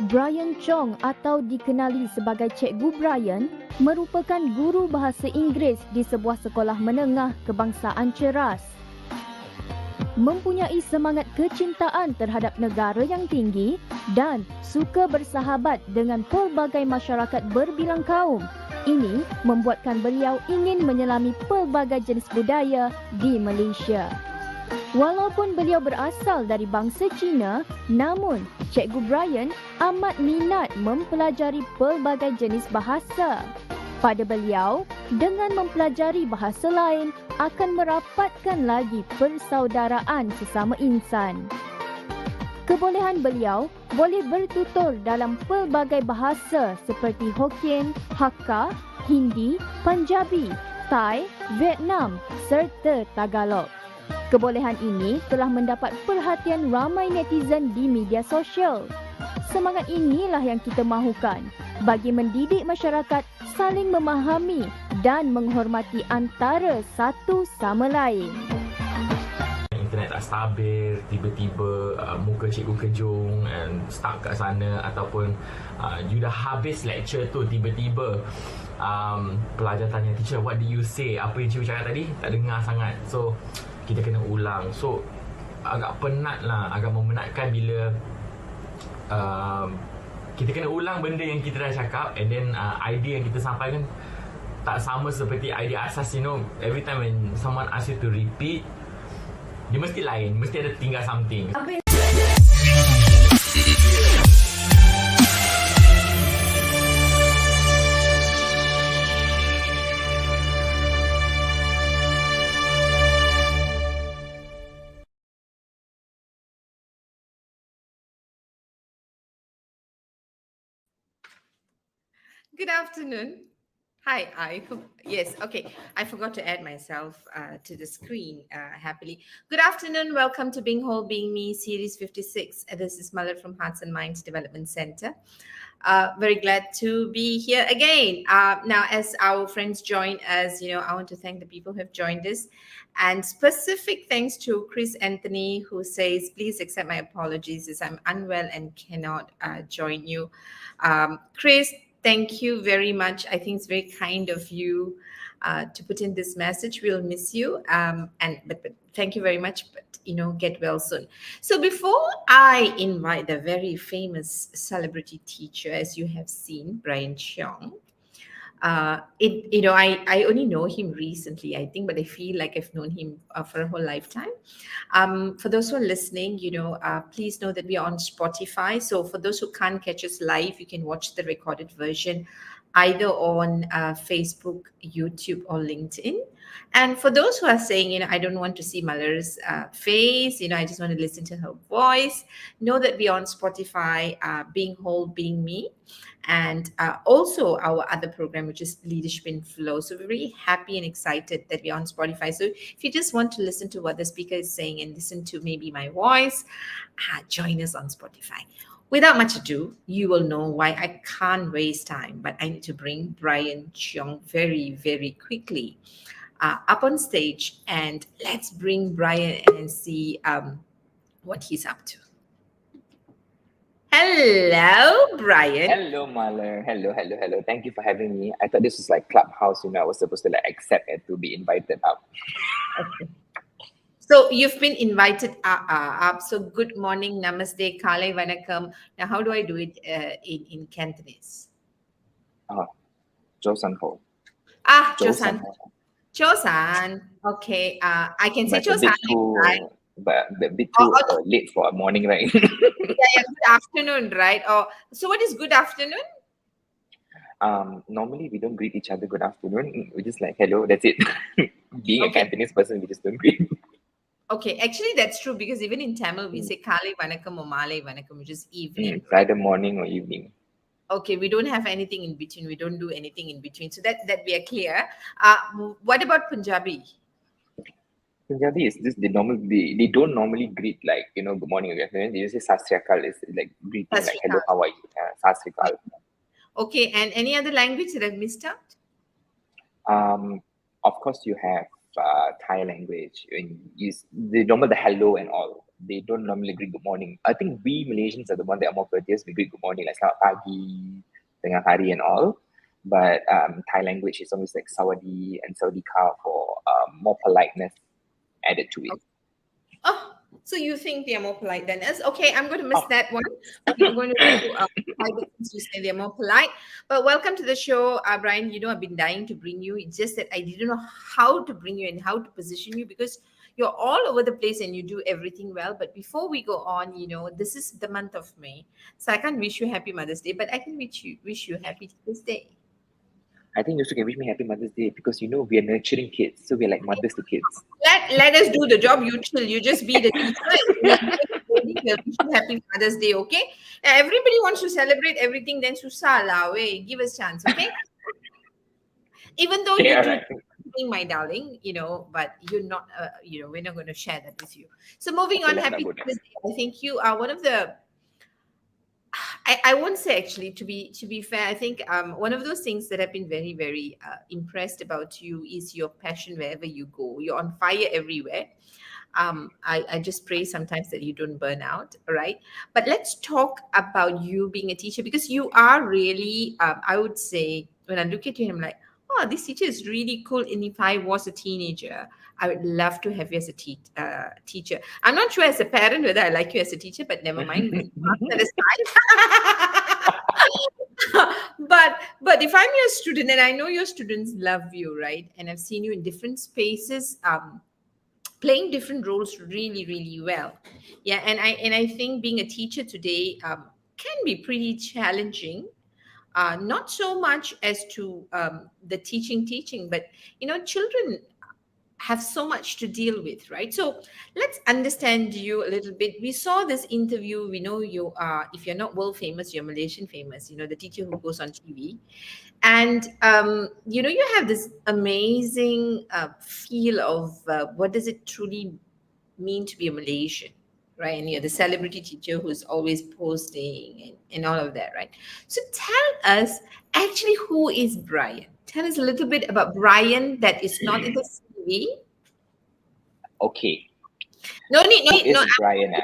Brian Cheong atau dikenali sebagai Cikgu Brian merupakan guru bahasa Inggeris di sebuah sekolah menengah kebangsaan ceras. Mempunyai semangat kecintaan terhadap negara yang tinggi dan suka bersahabat dengan pelbagai masyarakat berbilang kaum. Ini membuatkan beliau ingin menyelami pelbagai jenis budaya di Malaysia. Walaupun beliau berasal dari bangsa Cina, namun Cikgu Brian amat minat mempelajari pelbagai jenis bahasa. Pada beliau, dengan mempelajari bahasa lain akan merapatkan lagi persaudaraan sesama insan. Kebolehan beliau boleh bertutur dalam pelbagai bahasa seperti Hokkien, Hakka, Hindi, Punjabi, Thai, Vietnam serta Tagalog. Kebolehan ini telah mendapat perhatian ramai netizen di media sosial. Semangat inilah yang kita mahukan bagi mendidik masyarakat saling memahami dan menghormati antara satu sama lain. Internet tak stabil, tiba-tiba muka cikgu kejung and stuck kat sana, ataupun you dah habis lecture tu, tiba-tiba pelajar tanya, teacher, what did you say? Apa yang cikgu cakap tadi? Tak dengar sangat. So kita kena ulang. So agak penat lah, agak memenatkan bila kita kena ulang benda yang kita dah cakap, and then idea yang kita sampaikan tak sama seperti idea asas. You know, every time when someone asks you to repeat, dia mesti lain, mesti ada tinggal something. Good afternoon. Hi, yes, okay. I forgot to add myself to the screen happily. Good afternoon. Welcome to Being Whole, Being Me, Series 56. This is Mandela from Hearts&Minds Development Center. Very glad to be here again. Now, as our friends join us, I want to thank the people who have joined us. And specific thanks to Chris Anthony, who says, please accept my apologies as I'm unwell and cannot join you. Chris, thank you very much. I think it's very kind of you to put in this message. We'll miss you. But thank you very much. But get well soon. So before I invite the very famous celebrity teacher, as you have seen, Brian Cheong. I only know him recently, I think, but I feel like I've known him for a whole lifetime. For those who are listening, please know that we are on Spotify. So for those who can't catch us live, you can watch the recorded version either on Facebook, YouTube, or LinkedIn. And for those who are saying, I don't want to see Malara's face, I just want to listen to her voice, know that we're on Spotify, Being Whole, Being Me, and also our other program, which is Leadership in Flow. So we're very happy and excited that we're on Spotify. So if you just want to listen to what the speaker is saying and listen to maybe my voice, join us on Spotify. Without much ado, you will know why I can't waste time, but I need to bring Brian Cheong very, very quickly up on stage, and let's bring Brian and see what he's up to. Hello, Brian. Hello, Mahler. Hello. Thank you for having me. I thought this was like Clubhouse, I was supposed to accept and to be invited up. Okay. So you've been invited up. So good morning, namaste, kale vanakkam. Now, how do I do it in Cantonese? Josan Ho. Josan. Chosan. Okay. I can say Chosan. Right? But a bit too late for a morning, right? Yeah, good afternoon, right? So what is good afternoon? Normally we don't greet each other good afternoon. We just hello, that's it. Being a Cantonese person, we just don't greet. Okay, actually that's true, because even in Tamil we say kale vanakkam or male vanakkam, which is evening. Either morning or evening. Okay, we don't have anything in between. We don't do anything in between. So that we are clear. What about Punjabi? Punjabi is just they don't normally greet good morning or good afternoon. They just say sat sri akal, is greeting hello, how are you? Sat sri akal. Okay, and any other language that I've missed out? Of course you have Thai language, and the hello and all. they don't normally greet good morning. I think we Malaysians are the one that are more courteous. We greet good morning, like selamat pagi, tengah hari and all. But Thai language is almost like Sawadee and Sawadika for more politeness added to it. Oh, so you think they are more polite than us? Okay, I'm going to miss that one. I'm not going to do private things to say they're more polite. But welcome to the show, Brian. You know, I've been dying to bring you. It's just that I didn't know how to bring you and how to position you because you're all over the place and you do everything well. But before we go on, you know, this is the month of May. So I can't wish you Happy Mother's Day, but I can wish you Happy Teacher's Day. I think you also can wish me Happy Mother's Day because you know we are nurturing kids, so we're like mothers to kids. Let us do the job. You chill. You just be the teacher. We'll wish you Happy Mother's Day, okay? Now, everybody wants to celebrate everything, then susah lah, wey. Give us chance, okay? Even though Yeah, you right. do, my darling, you know, but you're not, you know, we're not going to share that with you. So moving Okay, on, let's Happy not go there. Mother's Day. I think you are one of the. I won't say actually to be fair. I think one of those things that I've been very very impressed about you is your passion wherever you go. You're on fire everywhere. I just pray sometimes that you don't burn out, right? But let's talk about you being a teacher because you are really, I would say, when I look at you, I'm like, oh, this teacher is really cool. And if I was a teenager, I would love to have you as a teacher. I'm not sure as a parent whether I like you as a teacher, but never mind. We park that aside. but if I'm your student and I know your students love you, right? And I've seen you in different spaces, playing different roles really really well, yeah, and I think being a teacher today can be pretty challenging, not so much as to the teaching, but you know, children have so much to deal with, right? So let's understand you a little bit. We saw this interview. We know you are, if you're not world famous, you're Malaysian famous, you know, the teacher who goes on TV. And you know, you have this amazing feel of what does it truly mean to be a Malaysian, right? And you're the celebrity teacher who's always posting and all of that, right? So tell us actually, who is Brian? Tell us a little bit about Brian that is not in the CV. Okay, No need, who is no. Brian?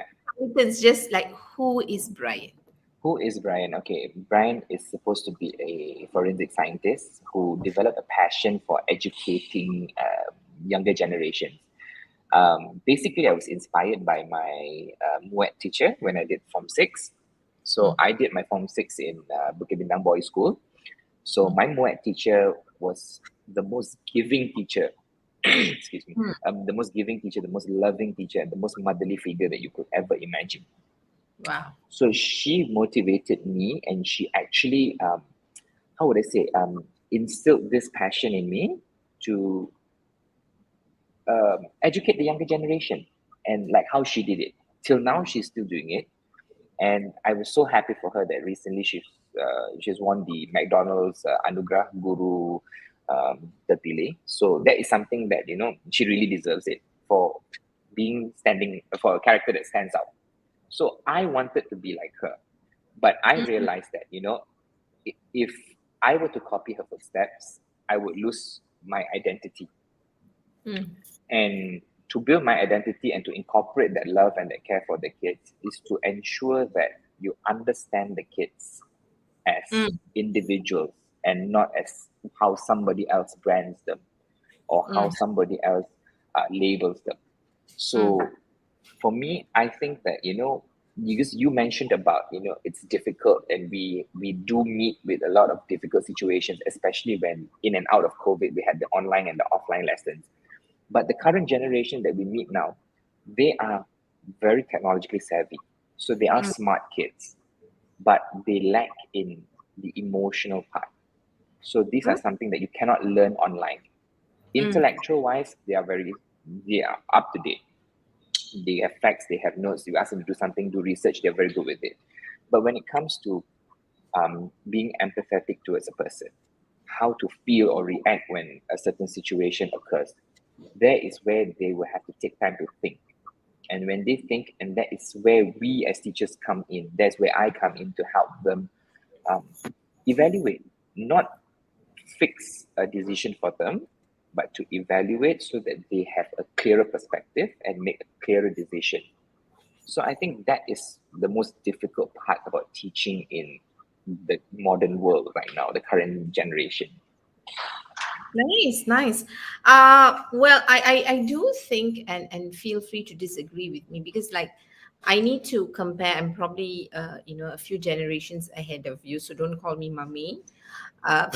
It's just like, who is Brian? Who is Brian? Okay, Brian is supposed to be a forensic scientist who developed a passion for educating younger generations. Basically, I was inspired by my Muet teacher when I did Form 6. So I did my Form 6 in Bukit Bintang Boys School. So my Muet teacher was the most giving teacher. Excuse me. The most giving teacher, the most loving teacher, and the most motherly figure that you could ever imagine. Wow. So she motivated me, and she actually, how would I say, instilled this passion in me to educate the younger generation, and like how she did it. Till now, she's still doing it, and I was so happy for her that recently she's won the McDonald's Anugerah Guru Terpilih. So that is something that, you know, she really deserves it for for a character that stands out. So I wanted to be like her, but I realized that, you know, if I were to copy her footsteps, I would lose my identity. And to build my identity and to incorporate that love and that care for the kids is to ensure that you understand the kids as individuals and not as how somebody else brands them or how somebody else labels them. So for me, I think that, you know, because you mentioned about, you know, it's difficult, and we do meet with a lot of difficult situations, especially when in and out of COVID, we had the online and the offline lessons. But the current generation that we meet now, they are very technologically savvy. So they are smart kids, but they lack in the emotional part. So these are something that you cannot learn online. Intellectual wise, they are up to date. They have facts, they have notes. You ask them to do something, do research, they're very good with it. But when it comes to being empathetic towards a person, how to feel or react when a certain situation occurs, there is where they will have to take time to think. And when they think, and that is where we as teachers come in, that's where I come in to help them evaluate, not fix a decision for them, but to evaluate so that they have a clearer perspective and make a clearer decision. So I think that is the most difficult part about teaching in the modern world right now, the current generation. Nice, nice. Well, I do think, and feel free to disagree with me, because like I need to compare. I'm probably a few generations ahead of you, so don't call me mummy. Uh,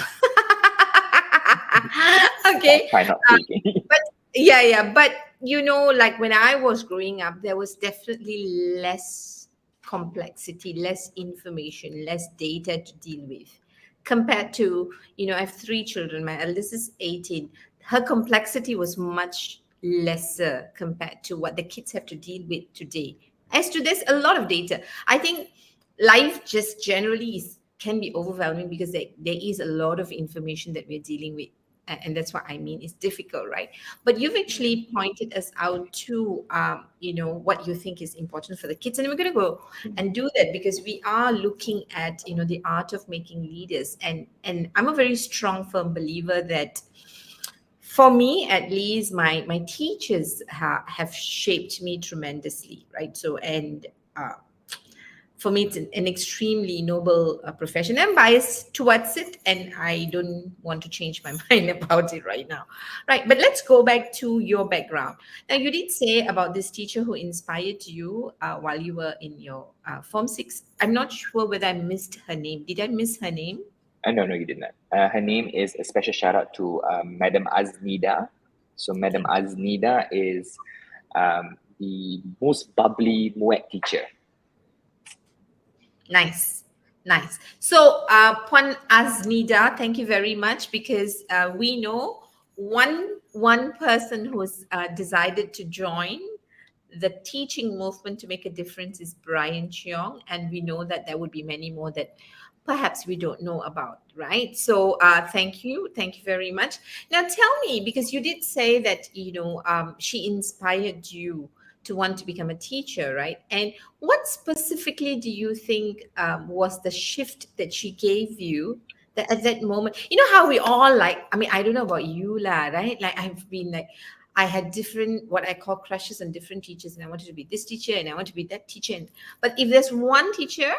okay. Try not Uh, to. Okay. but yeah, but like when I was growing up, there was definitely less complexity, less information, less data to deal with compared to, I have three children. My eldest is 18. Her complexity was much lesser compared to what the kids have to deal with today. As to this, a lot of data. I think life just generally can be overwhelming because there is a lot of information that we're dealing with. And that's what I mean. It's difficult, right? But you've actually pointed us out to, what you think is important for the kids. And we're going to go and do that because we are looking at, the art of making leaders. And I'm a very strong, firm believer that for me, at least, my teachers have shaped me tremendously, right? So, and for me, it's an extremely noble profession. I'm biased towards it, and I don't want to change my mind about it right now. Right, but let's go back to your background. Now, you did say about this teacher who inspired you while you were in your Form 6. I'm not sure whether I missed her name. Did I miss her name? No, you did not. Her name is a special shout out to Madam Aznida. So Madam Aznida is the most bubbly Muet teacher. Nice. Nice. So, Puan Aznida, thank you very much, because we know one person who's decided to join the teaching movement to make a difference is Brian Cheong, and we know that there would be many more that perhaps we don't know about, right? So, thank you very much. Now, tell me, because you did say that she inspired you to want to become a teacher, right? And what specifically do you think was the shift that she gave you that at that moment? You know how we all like, I mean, I don't know about you, lah, right? Like I've been like, I had different, what I call crushes on different teachers, and I wanted to be this teacher and I want to be that teacher. But if there's one teacher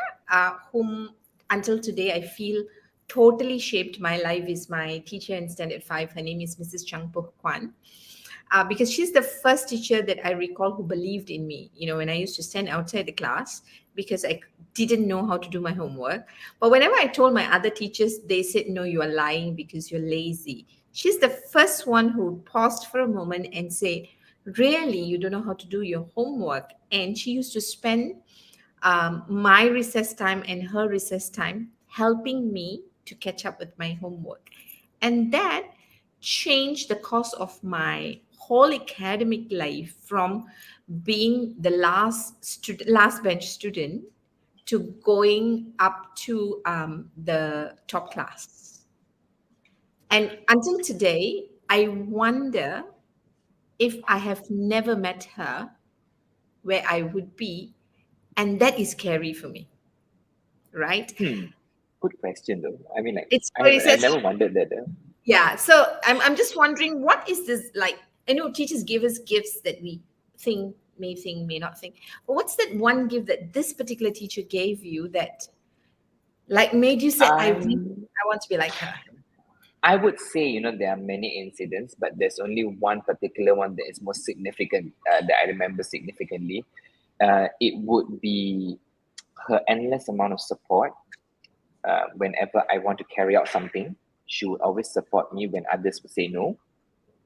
whom until today I feel totally shaped my life is my teacher in Standard 5. Her name is Mrs. Chang Po Kwan. Because she's the first teacher that I recall who believed in me. When I used to stand outside the class because I didn't know how to do my homework. But whenever I told my other teachers, they said, no, you are lying because you're lazy. She's the first one who paused for a moment and said, really, you don't know how to do your homework? And she used to spend my recess time and her recess time helping me to catch up with my homework. And that changed the course of my whole academic life from being the last bench student to going up to the top class. And until today, I wonder if I have never met her, where I would be. And that is scary for me, right? Good question though. I mean, like It's I never wondered that. Yeah. So I'm just wondering, what is this like? I know teachers give us gifts that we may not think. But what's that one gift that this particular teacher gave you that like made you say, I want to be like her? I would say, there are many incidents, but there's only one particular one that is most significant, that I remember significantly. It would be her endless amount of support. Whenever I want to carry out something, she would always support me when others would say no.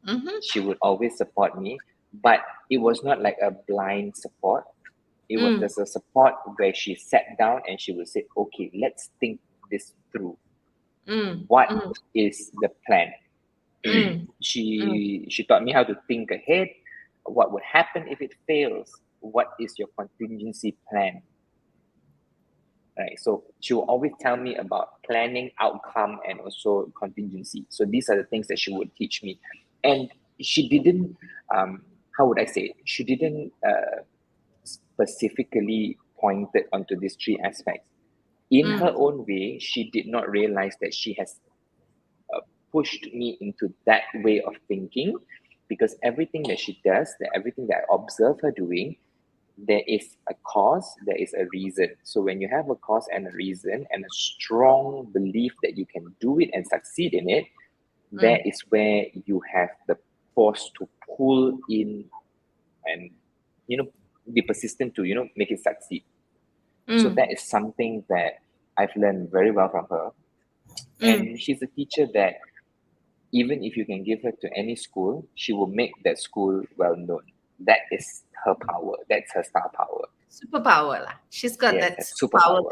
Mm-hmm. She would always support me, but it was not like a blind support. It was just a support where she sat down and she would say, okay, let's think this through. What is the plan? She taught me how to think ahead. What would happen if it fails? What is your contingency plan? Right. So she will always tell me about planning, outcome, and also contingency. So these are the things that she would teach me. And she didn't, how would I say it? She didn't specifically pointed onto these three aspects. In her own way, she did not realize that she has pushed me into that way of thinking, because everything that she does, everything that I observe her doing, there is a cause, there is a reason. So when you have a cause and a reason and a strong belief that you can do it and succeed in it, that is where you have the force to pull in and, be persistent to, make it succeed. So that is something that I've learned very well from her. And she's a teacher that even if you can give her to any school, she will make that school well known. That is her power. That's her star power. Superpower lah. She's got Yes, that a superpower. superpower.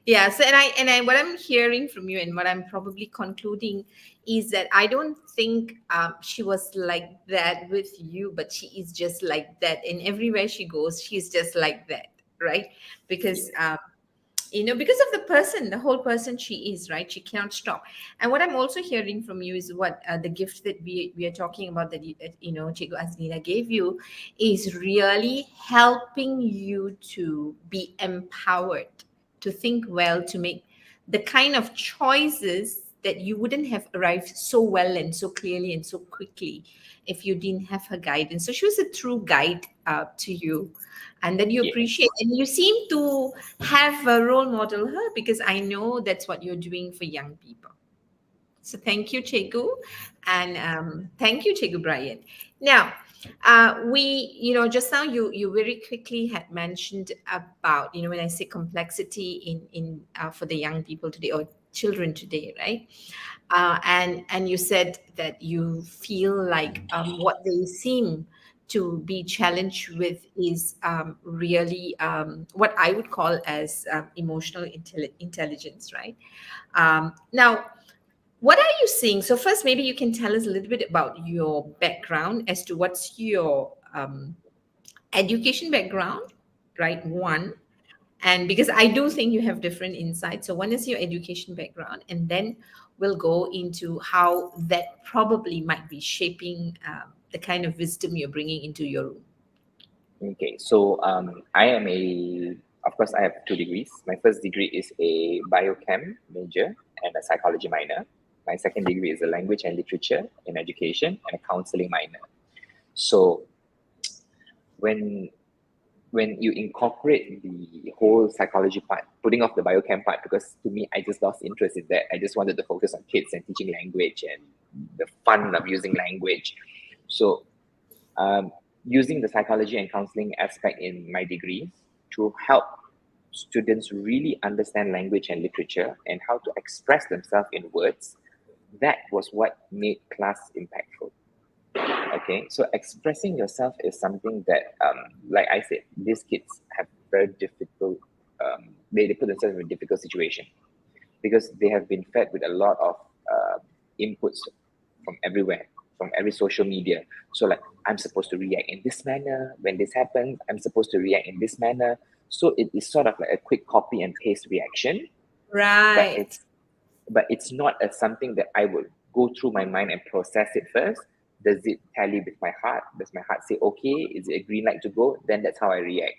Yeah. So and I what I'm hearing from you and what I'm probably concluding is that I don't think she was like that with you, but she is just like that. And everywhere she goes, she's just like that, right? Because because of the whole person she is, right? She cannot stop. And what I'm also hearing from you is what the gift that we are talking about that Cikgu Azmina gave you is really helping you to be empowered, to think well, to make the kind of choices that you wouldn't have arrived so well and so clearly and so quickly if you didn't have her guidance. So she was a true guide to you, and that you Yes. appreciate, and you seem to have a role model her, because I know that's what you're doing for young people. So thank you, Chegu, and thank you, Chegu Brian. Now, just now you very quickly had mentioned about, when I say complexity in for the young people today or children today, right? And you said that you feel like what they seem to be challenged with is really what I would call as emotional intelligence, right? Now, what are you seeing? So first, maybe you can tell us a little bit about your background as to what's your education background, right? One, and because I do think you have different insights. So one is your education background, and then we'll go into how that probably might be shaping the kind of wisdom you're bringing into your room. Okay, so of course, I have 2 degrees. My first degree is a biochem major and a psychology minor. My second degree is a language and literature in education and a counseling minor. So when you incorporate the whole psychology part, putting off the biochem part, because to me, I just lost interest in that. I just wanted to focus on kids and teaching language and the fun of using language. So using the psychology and counseling aspect in my degree to help students really understand language and literature and how to express themselves in words, that was what made class impactful. Okay, so expressing yourself is something that, like I said, these kids have very difficult, they put themselves in a difficult situation because they have been fed with a lot of inputs from everywhere, from every social media. So like, I'm supposed to react in this manner. When this happens, I'm supposed to react in this manner. So it is sort of like a quick copy and paste reaction. Right. But it's not as something that I would go through my mind and process it first. Does it tally with my heart? Does my heart say, okay, is it a green light to go? Then that's how I react.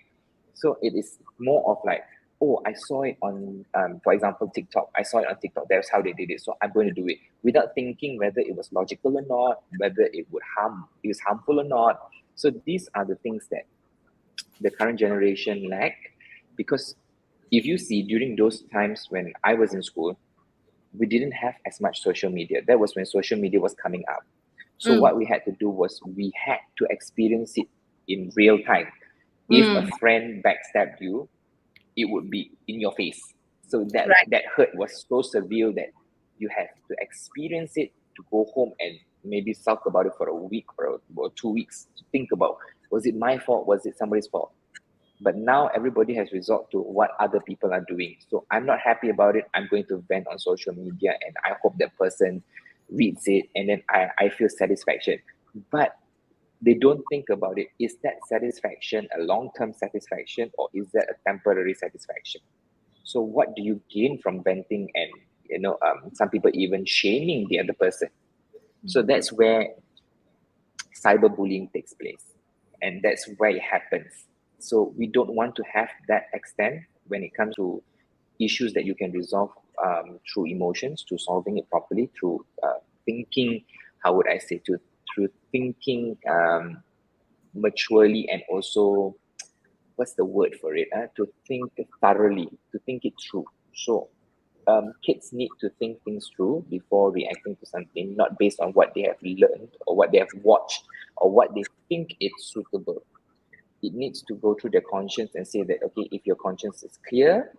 So it is more of like, oh, I saw it on, for example, TikTok. I saw it on TikTok. That's how they did it. So I'm going to do it without thinking whether it was logical or not, whether it was harmful or not. So these are the things that the current generation lack, because if you see during those times when I was in school, we didn't have as much social media. That was when social media was coming up. So what we had to do was we had to experience it in real time. If a friend backstabbed you, it would be in your face. So that hurt was so severe that you have to experience it, to go home and maybe sulk about it for a week or 2 weeks to think about, was it my fault? Was it somebody's fault? But now everybody has resorted to what other people are doing. So I'm not happy about it. I'm going to vent on social media and I hope that person reads it and then I feel satisfaction. But they don't think about it. Is that satisfaction a long-term satisfaction or is that a temporary satisfaction? So what do you gain from venting and, some people even shaming the other person? So that's where cyberbullying takes place. And that's where it happens. So we don't want to have that extent when it comes to issues that you can resolve through emotions, through solving it properly, through thinking, through thinking maturely and also what's the word for it? To think thoroughly, to think it through. So kids need to think things through before reacting to something, not based on what they have learned or what they have watched or what they think is suitable. It needs to go through their conscience and say that, okay, if your conscience is clear,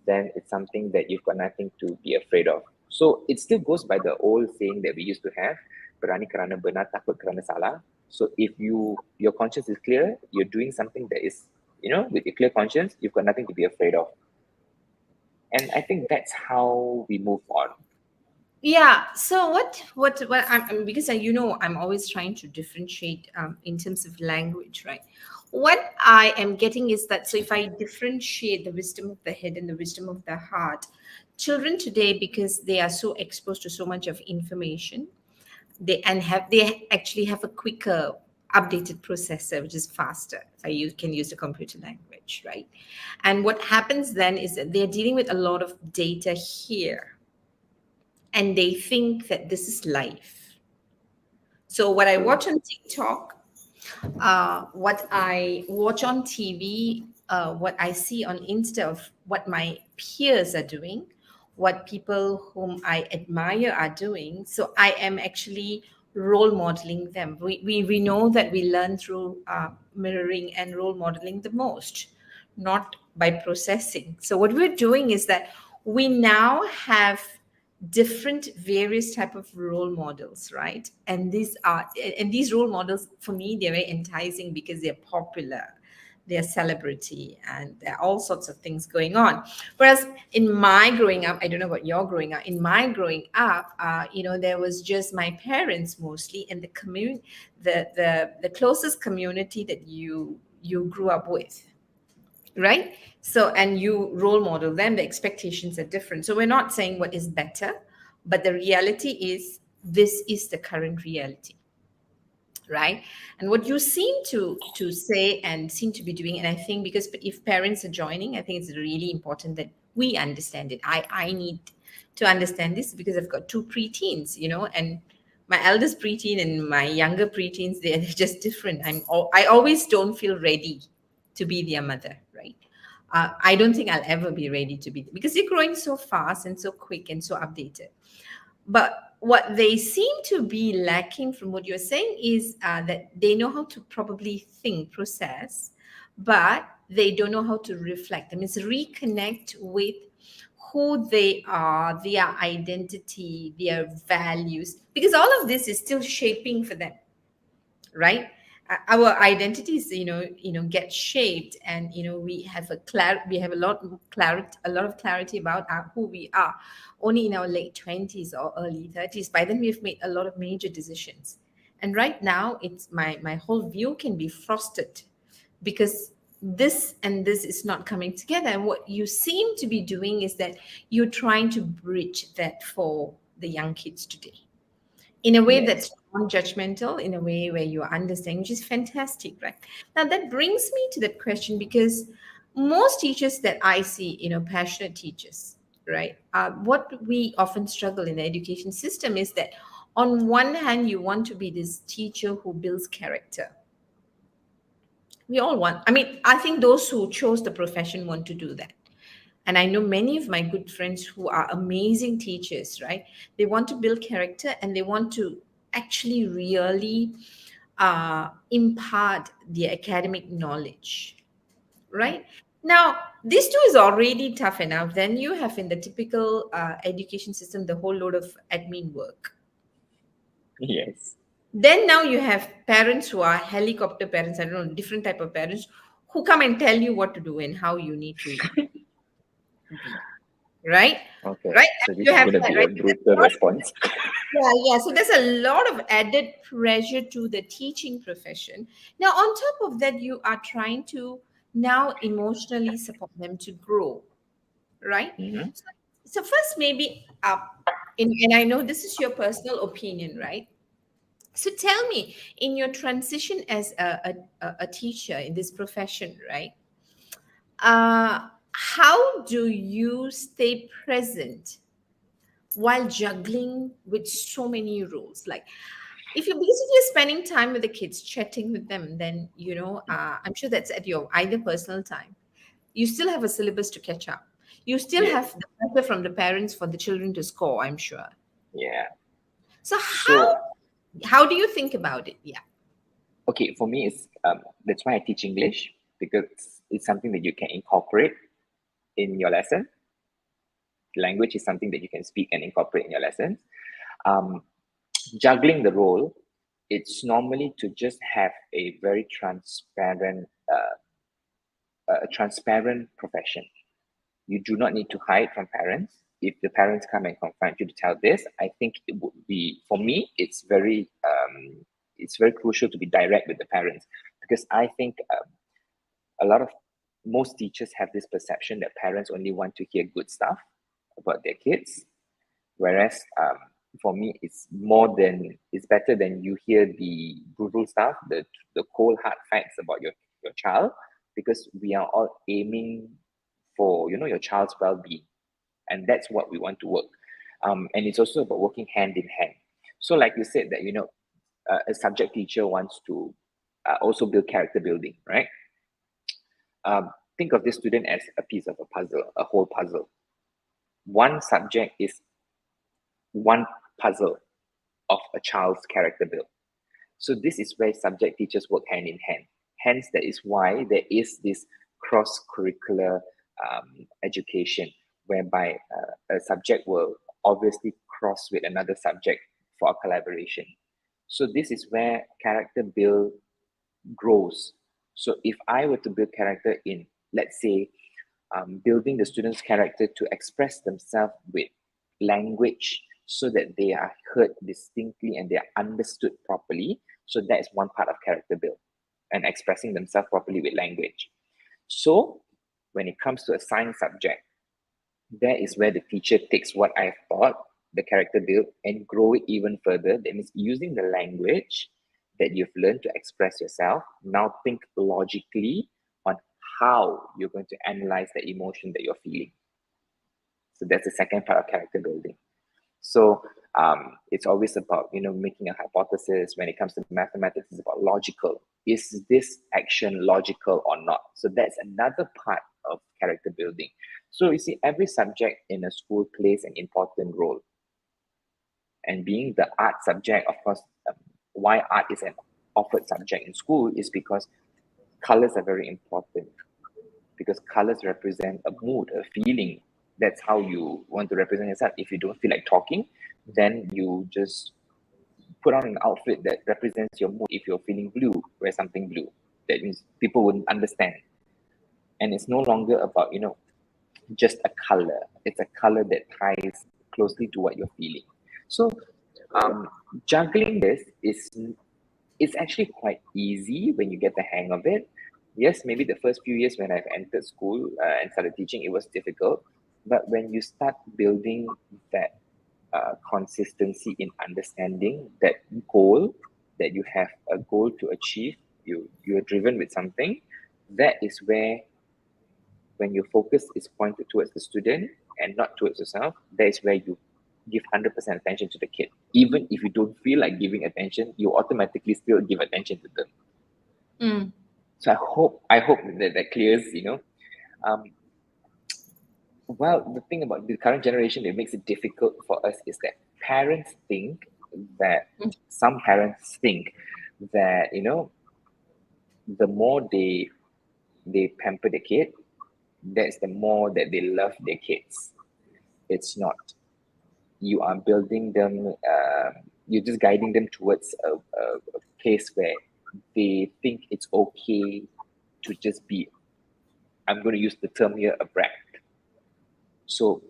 then it's something that you've got nothing to be afraid of. So it still goes by the old saying that we used to have, berani kerana benar, takut kerana salah. So if your conscience is clear, you're doing something that is, with a clear conscience, you've got nothing to be afraid of. And I think that's how we move on. Yeah. So what because I'm always trying to differentiate in terms of language, right? What I am getting is that, so if I differentiate the wisdom of the head and the wisdom of the heart, children today, because they are so exposed to so much of information, they actually have a quicker updated processor, which is faster, if I can use the computer language, right? And what happens then is that they're dealing with a lot of data here, and they think that this is life. So what I watch on TikTok, what I watch on TV, what I see on Insta of what my peers are doing, what people whom I admire are doing. So I am actually role modeling them. We know that we learn through mirroring and role modeling the most, not by processing. So what we're doing is that we now have different various type of role models, right? And these role models, for me, they're very enticing because they're popular, they're celebrity, and there are all sorts of things going on. Whereas in my growing up, I don't know about your growing up, in my growing up, there was just my parents mostly, and the community, the closest community that you grew up with, right? So, and you role model them, the expectations are different. So we're not saying what is better, but the reality is this is the current reality, right? And what you seem to say and seem to be doing, and I think, because if parents are joining, I think it's really important that we understand it. I need to understand this because I've got two preteens, and my eldest preteen and my younger preteens, they're just different. I always don't feel ready to be their mother, right? I don't think I'll ever be ready to be, because they're growing so fast and so quick and so updated. But what they seem to be lacking from what you're saying is that they know how to probably think, process, but they don't know how to reflect. I mean, it's reconnect with who they are, their identity, their values, because all of this is still shaping for them, right? Our identities, get shaped, and we have a lot of clarity about who we are only in our late 20s or early 30s. By then we've made a lot of major decisions, and right now it's my whole view can be frosted because this and this is not coming together. And what you seem to be doing is that you're trying to bridge that for the young kids today in a way that's non-judgmental, in a way where you understand, which is fantastic, right? Now that brings me to that question, because most teachers that I see, passionate teachers, right? What we often struggle in the education system is that on one hand, you want to be this teacher who builds character. We all want, I think those who chose the profession want to do that. And I know many of my good friends who are amazing teachers, right? They want to build character, and they want to actually really impart the academic knowledge, right? Now, this too is already tough enough. Then you have in the typical education system the whole load of admin work. Yes. Then now you have parents who are helicopter parents, I don't know, different type of parents who come and tell you what to do and how you need to right? Okay. Right? So this You is have going to that, be right? a brutal response. Yeah. So there's a lot of added pressure to the teaching profession. Now, on top of that, you are trying to now emotionally support them to grow, right? Mm-hmm. So first, maybe and I know this is your personal opinion, right? So tell me, in your transition as a teacher in this profession, right? How do you stay present while juggling with so many rules? Like, if you're basically spending time with the kids, chatting with them, then I'm sure that's at your either personal time. You still have a syllabus to catch up. You still Yeah. have the pressure from the parents for the children to score, I'm sure. Yeah. So So how do you think about it? Yeah. okay, for me, it's that's why I teach English, because it's something that you can incorporate in your lesson. Language is something that you can speak and incorporate in your lessons. Um, Juggling the role, it's normally to just have a very transparent profession. You do not need to hide from parents. If the parents come and confront you to tell this, I think it would be, for me, it's very crucial to be direct with the parents, because I think a lot of most teachers have this perception that parents only want to hear good stuff about their kids, whereas for me, it's better than you hear the brutal stuff, the cold hard facts about your child, because we are all aiming for your child's well-being, and that's what we want to work. And it's also about working hand in hand. So like you said that a subject teacher wants to also build character building, right? Think of this student as a piece of a puzzle, a whole puzzle. One subject is one puzzle of a child's character build. So this is where subject teachers work hand in hand. Hence, that is why there is this cross-curricular education, whereby a subject will obviously cross with another subject for a collaboration. So this is where character build grows. So if I were to build character in, let's say, building the students' character to express themselves with language so that they are heard distinctly and they are understood properly. So that is one part of character build, and expressing themselves properly with language. So when it comes to a science subject, that is where the teacher takes what I've taught, the character build, and grow it even further. That means using the language that you've learned to express yourself, now think logically on how you're going to analyze the emotion that you're feeling. So that's the second part of character building. So it's always about making a hypothesis. When it comes to mathematics, it's about logical. Is this action logical or not? So that's another part of character building. So you see, every subject in a school plays an important role. And being the art subject, of course, why art is an offered subject in school is because colors are very important. Because colors represent a mood, a feeling. That's how you want to represent yourself. If you don't feel like talking, then you just put on an outfit that represents your mood. If you're feeling blue, wear something blue. That means people wouldn't understand. And it's no longer about, just a color. It's a color that ties closely to what you're feeling. So juggling this it's actually quite easy when you get the hang of it. Yes, maybe the first few years when I've entered school and started teaching, it was difficult. But when you start building that consistency in understanding that goal, that you have a goal to achieve, you're driven with something, that is where, when your focus is pointed towards the student and not towards yourself, that is where you give 100% attention to the kid. Even if you don't feel like giving attention, you automatically still give attention to them. So I hope that clears, well, the thing about the current generation that makes it difficult for us is that some parents think that, the more they pamper the kid, that's the more that they love their kids. It's not. You are building them, you're just guiding them towards a place where they think it's okay to just be, I'm going to use the term here, a brat. So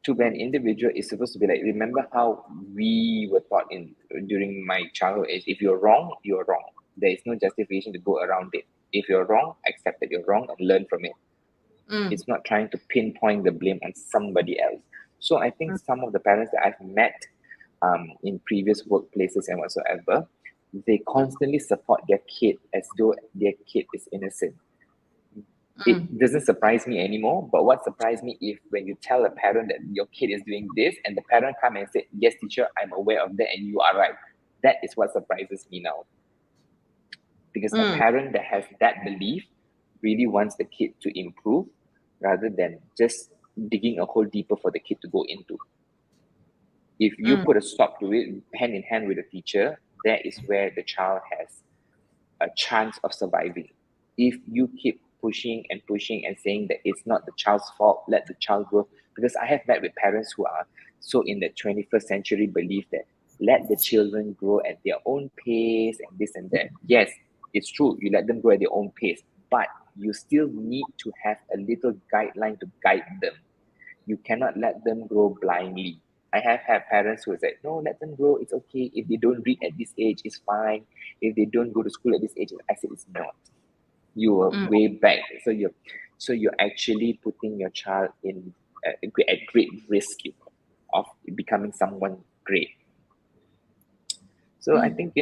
to be an individual is supposed to be like, remember how we were taught during my childhood age, if you're wrong, you're wrong. There is no justification to go around it. If you're wrong, accept that you're wrong and learn from it. It's not trying to pinpoint the blame on somebody else. So I think some of the parents that I've met in previous workplaces and whatsoever, they constantly support their kid as though their kid is innocent. It doesn't surprise me anymore. But what surprised me if when you tell a parent that your kid is doing this and the parent come and say, yes, teacher, I'm aware of that and you are right. that is what surprises me now. Because a parent that has that belief really wants the kid to improve rather than just digging a hole deeper for the kid to go into. If you put a stop to it hand in hand with the teacher, that is where the child has a chance of surviving. If you keep pushing and pushing and saying that it's not the child's fault, let the child grow. Because I have met with parents who are so in the 21st century belief that let the children grow at their own pace and this and that. Yes, it's true, you let them grow at their own pace, but you still need to have a little guideline to guide them. You cannot let them grow blindly. I have had parents who say, no, let them grow, it's okay. If they don't read at this age, it's fine. If they don't go to school at this age, I said it's not. You are way back. So you're actually putting your child in at great risk of becoming someone great. So I think,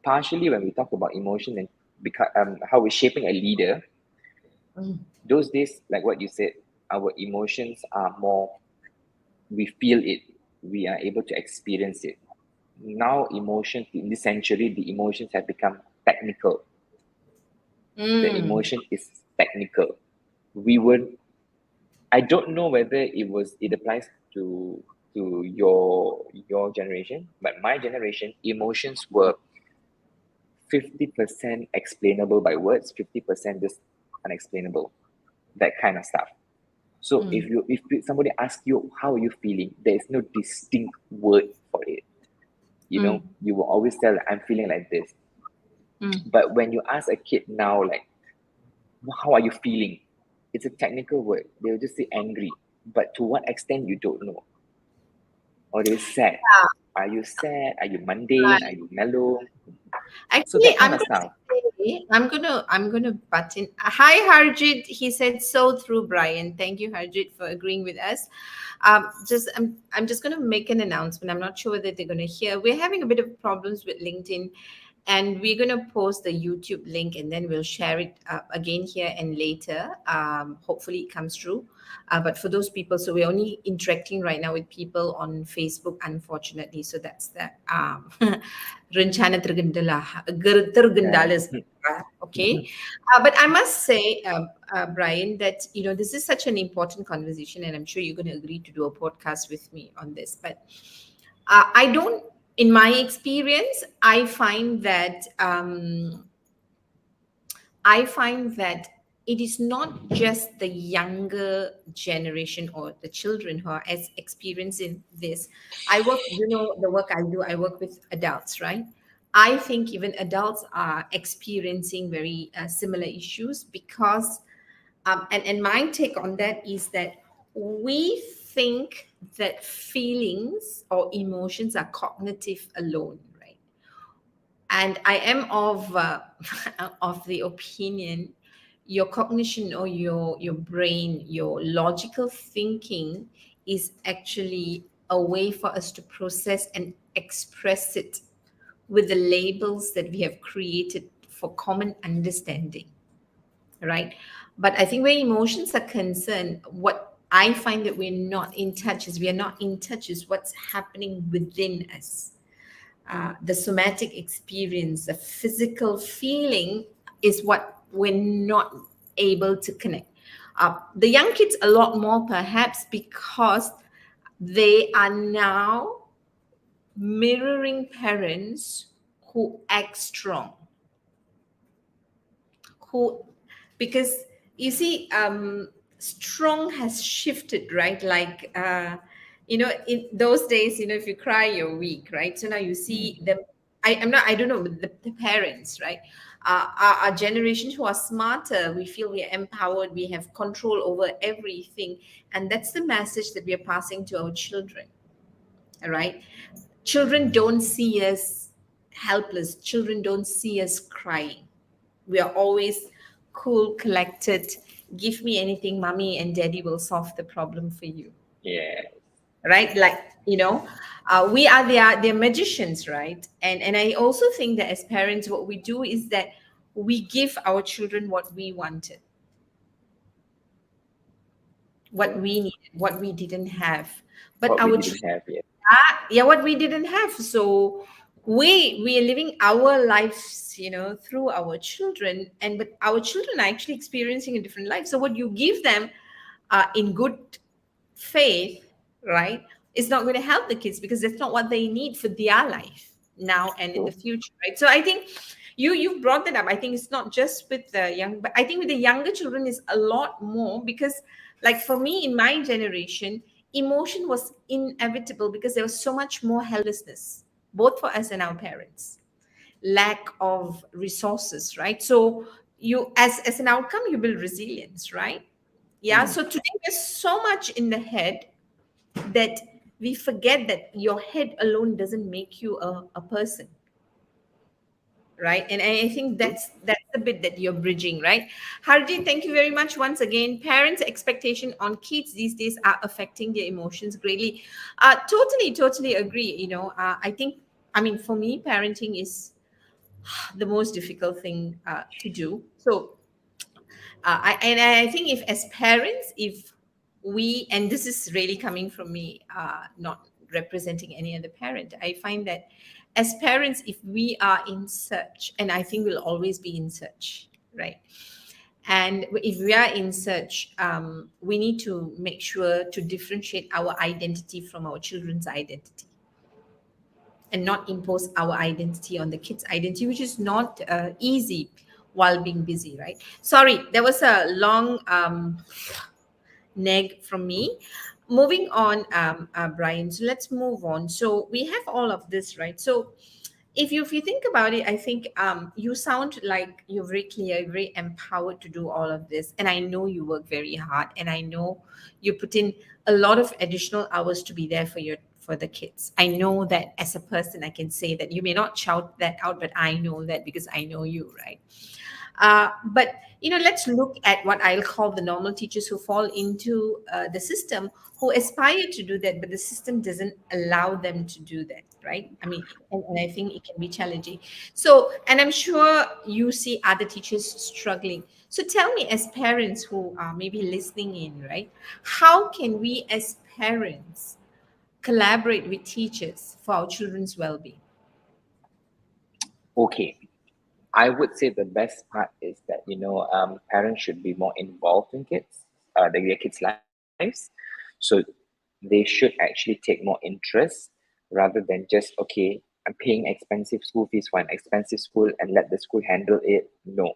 partially when we talk about emotion and how we're shaping a leader, those days, like what you said, our emotions are more, we feel it, we are able to experience it. Now emotions, in this century, the emotions have become technical. The emotion is technical. I don't know whether it applies to your generation, but my generation, emotions were 50% explainable by words, 50% just unexplainable, that kind of stuff. So if somebody asks you how are you feeling, there is no distinct word for it. You will always tell, I'm feeling like this. But when you ask a kid now, like, how are you feeling? It's a technical word. They'll just say angry. But to what extent, you don't know. Or they're sad. Are you sad? Are you mundane? Are you mellow? Actually, So that kind of stuff. I'm gonna butt in. Hi, Harjit. He said so through Brian. Thank you, Harjit, for agreeing with us. I'm just gonna make an announcement. I'm not sure whether they're gonna hear. We're having a bit of problems with LinkedIn, and we're gonna post the YouTube link, and then we'll share it again here and later. Hopefully, it comes through. But for those people, so we're only interacting right now with people on Facebook, unfortunately. So that's that. Rencana tergendala, okay. But I must say, Brian, that this is such an important conversation, and I'm sure you're going to agree to do a podcast with me on this. But I don't, in my experience, I find that it is not just the younger generation or the children who are as experiencing this. I work, the work I do, I work with adults, right? I think even adults are experiencing very similar issues because, and my take on that is that we think that feelings or emotions are cognitive alone, right? And I am of of the opinion your cognition or your brain, your logical thinking is actually a way for us to process and express it with the labels that we have created for common understanding, right? But I think where emotions are concerned, what I find that we're not in touch is what's happening within us. The somatic experience, the physical feeling is what we're not able to connect. The young kids a lot more perhaps because they are now mirroring parents who act strong, who, because you see, strong has shifted, right? Like in those days, if you cry you're weak, right? So now you see them. I don't know, the parents, right? Our generation who are smarter, we feel we are empowered, we have control over everything, and that's the message that we are passing to our children. All right, children don't see us helpless, children don't see us crying. We are always cool, collected. Give me anything, mommy and daddy will solve the problem for you. Yeah. Right? Like, we are their magicians, right? And I also think that as parents, what we do is that we give our children what we wanted, what we needed, what we didn't have. But What we our didn't have yet. yeah, what we didn't have. So we are living our lives, through our children, but our children are actually experiencing a different life. So what you give them in good faith, right, is not going to help the kids, because that's not what they need for their life now and in the True. future, right? So I think you brought that up. I think it's not just with the young, but I think with the younger children is a lot more, because like for me in my generation, emotion was inevitable because there was so much more helplessness, both for us and our parents, lack of resources, right? So you, as an outcome, you build resilience, right? Yeah. Mm. So today there's so much in the head that we forget that your head alone doesn't make you a person, right? And I think True. that's the bit that you're bridging, right? Harji, thank you very much once again. Parents' expectation on kids these days are affecting their emotions greatly. Totally agree. I think, I mean, for me, parenting is the most difficult thing to do. So I think if as parents, if we, and this is really coming from me, not representing any other parent, I find that as parents, if we are in search, and I think we'll always be in search, right? And if we are in search, we need to make sure to differentiate our identity from our children's identity, and not impose our identity on the kids' identity, which is not easy while being busy, right? Sorry, there was a long neg from me. Moving on, Brian. So let's move on. So we have all of this, right? So if you think about it, I think you sound like you're very clear, very empowered to do all of this, and I know you work very hard, and I know you put in a lot of additional hours to be there for the kids. I know that as a person, I can say that you may not shout that out, but I know that because I know you, right? But let's look at what I'll call the normal teachers who fall into the system, who aspire to do that, but the system doesn't allow them to do that, right? I mean, and I think it can be challenging. So, and I'm sure you see other teachers struggling. So tell me, as parents who are maybe listening in, right? How can we as parents collaborate with teachers for our children's well-being? Okay. I would say the best part is that parents should be more involved in their kids' lives. So they should actually take more interest rather than just, okay, I'm paying expensive school fees for an expensive school and let the school handle it. No,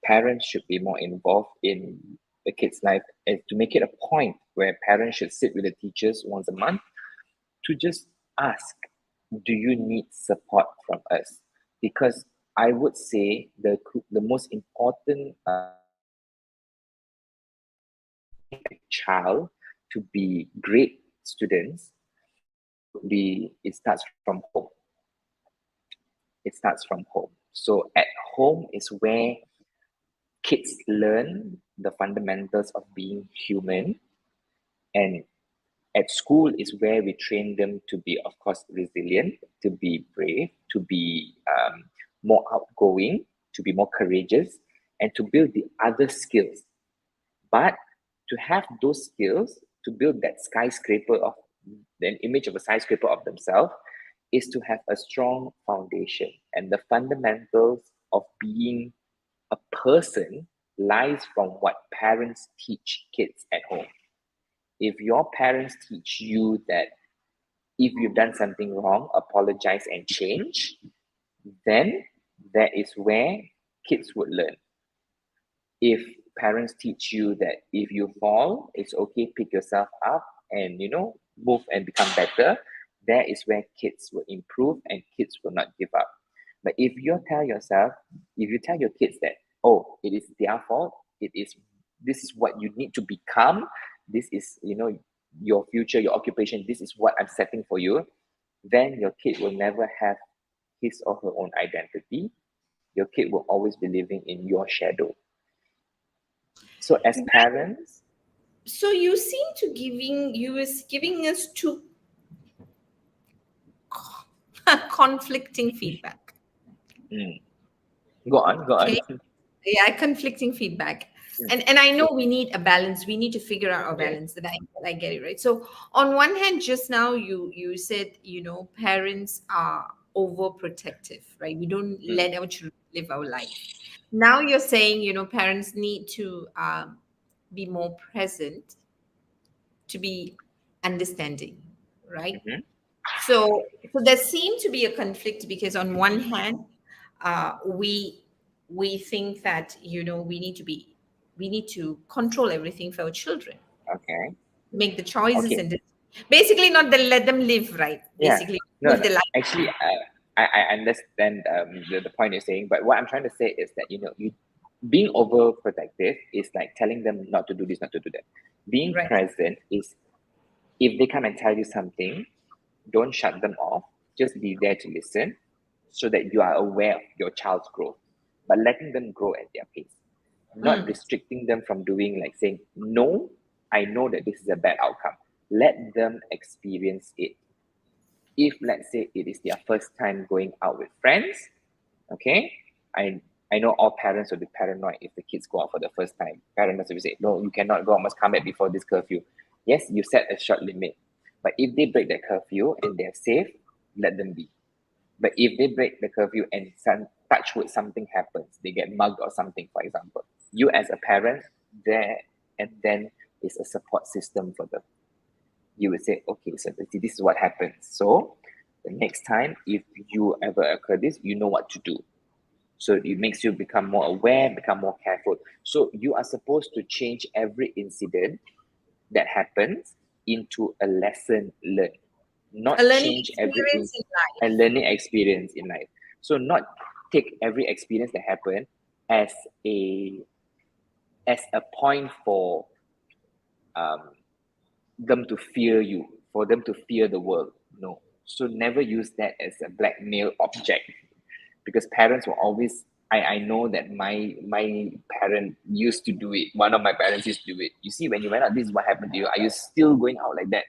parents should be more involved in the kids' life, and to make it a point where parents should sit with the teachers once a month to just ask, do you need support from us? Because I would say the most important a child to be great students would be, it starts from home. It starts from home. So at home is where kids learn the fundamentals of being human, and at school is where we train them to be, of course, resilient, to be brave, to be more outgoing, to be more courageous, and to build the other skills. But to have those skills, to build that skyscraper of an image of a skyscraper of themselves, is to have a strong foundation. And the fundamentals of being a person lies from what parents teach kids at home. If your parents teach you that if you've done something wrong, apologize and change, then that is where kids would learn. If parents teach you that if you fall, it's okay, pick yourself up and move and become better, that is where kids will improve and kids will not give up. But if you tell your kids that, oh, it is their fault, this is what you need to become, this is your future, your occupation, this is what I'm setting for you, then your kid will never have his or her own identity. Your kid will always be living in your shadow. So as parents, So you seem to giving us two conflicting feedback. go on. Okay. Yeah, conflicting feedback. And I know we need a balance. We need to figure out our Yeah. balance. That I get it, right? So on one hand, just now you said, parents are overprotective, right? We don't let our children live our life. Now you're saying, parents need to be more present, to be understanding, right? Mhm. So there seemed to be a conflict because on one hand, we think that we need to control everything for our children, Okay. make the choices, Okay. and basically not let them live, right? Yeah. Basically No, live no. the life. Actually, I understand the point you're saying, but what I'm trying to say is that you being overprotective is like telling them not to do this, not to do that. Being Right. present is if they come and tell you something, don't shut them off. Just be there to listen, so that you are aware of your child's growth, but letting them grow at their pace, not Mm. restricting them from doing, like saying no. I know that this is a bad outcome. Let them experience it. If let's say it is their first time going out with friends, okay, I know all parents will be paranoid if the kids go out for the first time. Parents will say, no, you cannot go, must come back before this curfew. Yes, you set a short limit, but if they break that curfew and they're safe, let them be. But if they break the curfew and touch wood, something happens, they get mugged or something, for example, you as a parent there and then is a support system for them. You would say, okay, so this is what happens. So the next time, if you ever occur this, you know what to do. So it makes you become more aware, become more careful. So you are supposed to change every incident that happens into a lesson learned, A not learning change experience in a life. learning experience in life. So not take every experience that happened as a point for um, them to fear you, for them to fear the world. No. So never use that as a blackmail object, because parents will always. I know that my parent used to do it. One of my parents used to do it. You see, when you went out, this is what happened to you. Are you still going out like that?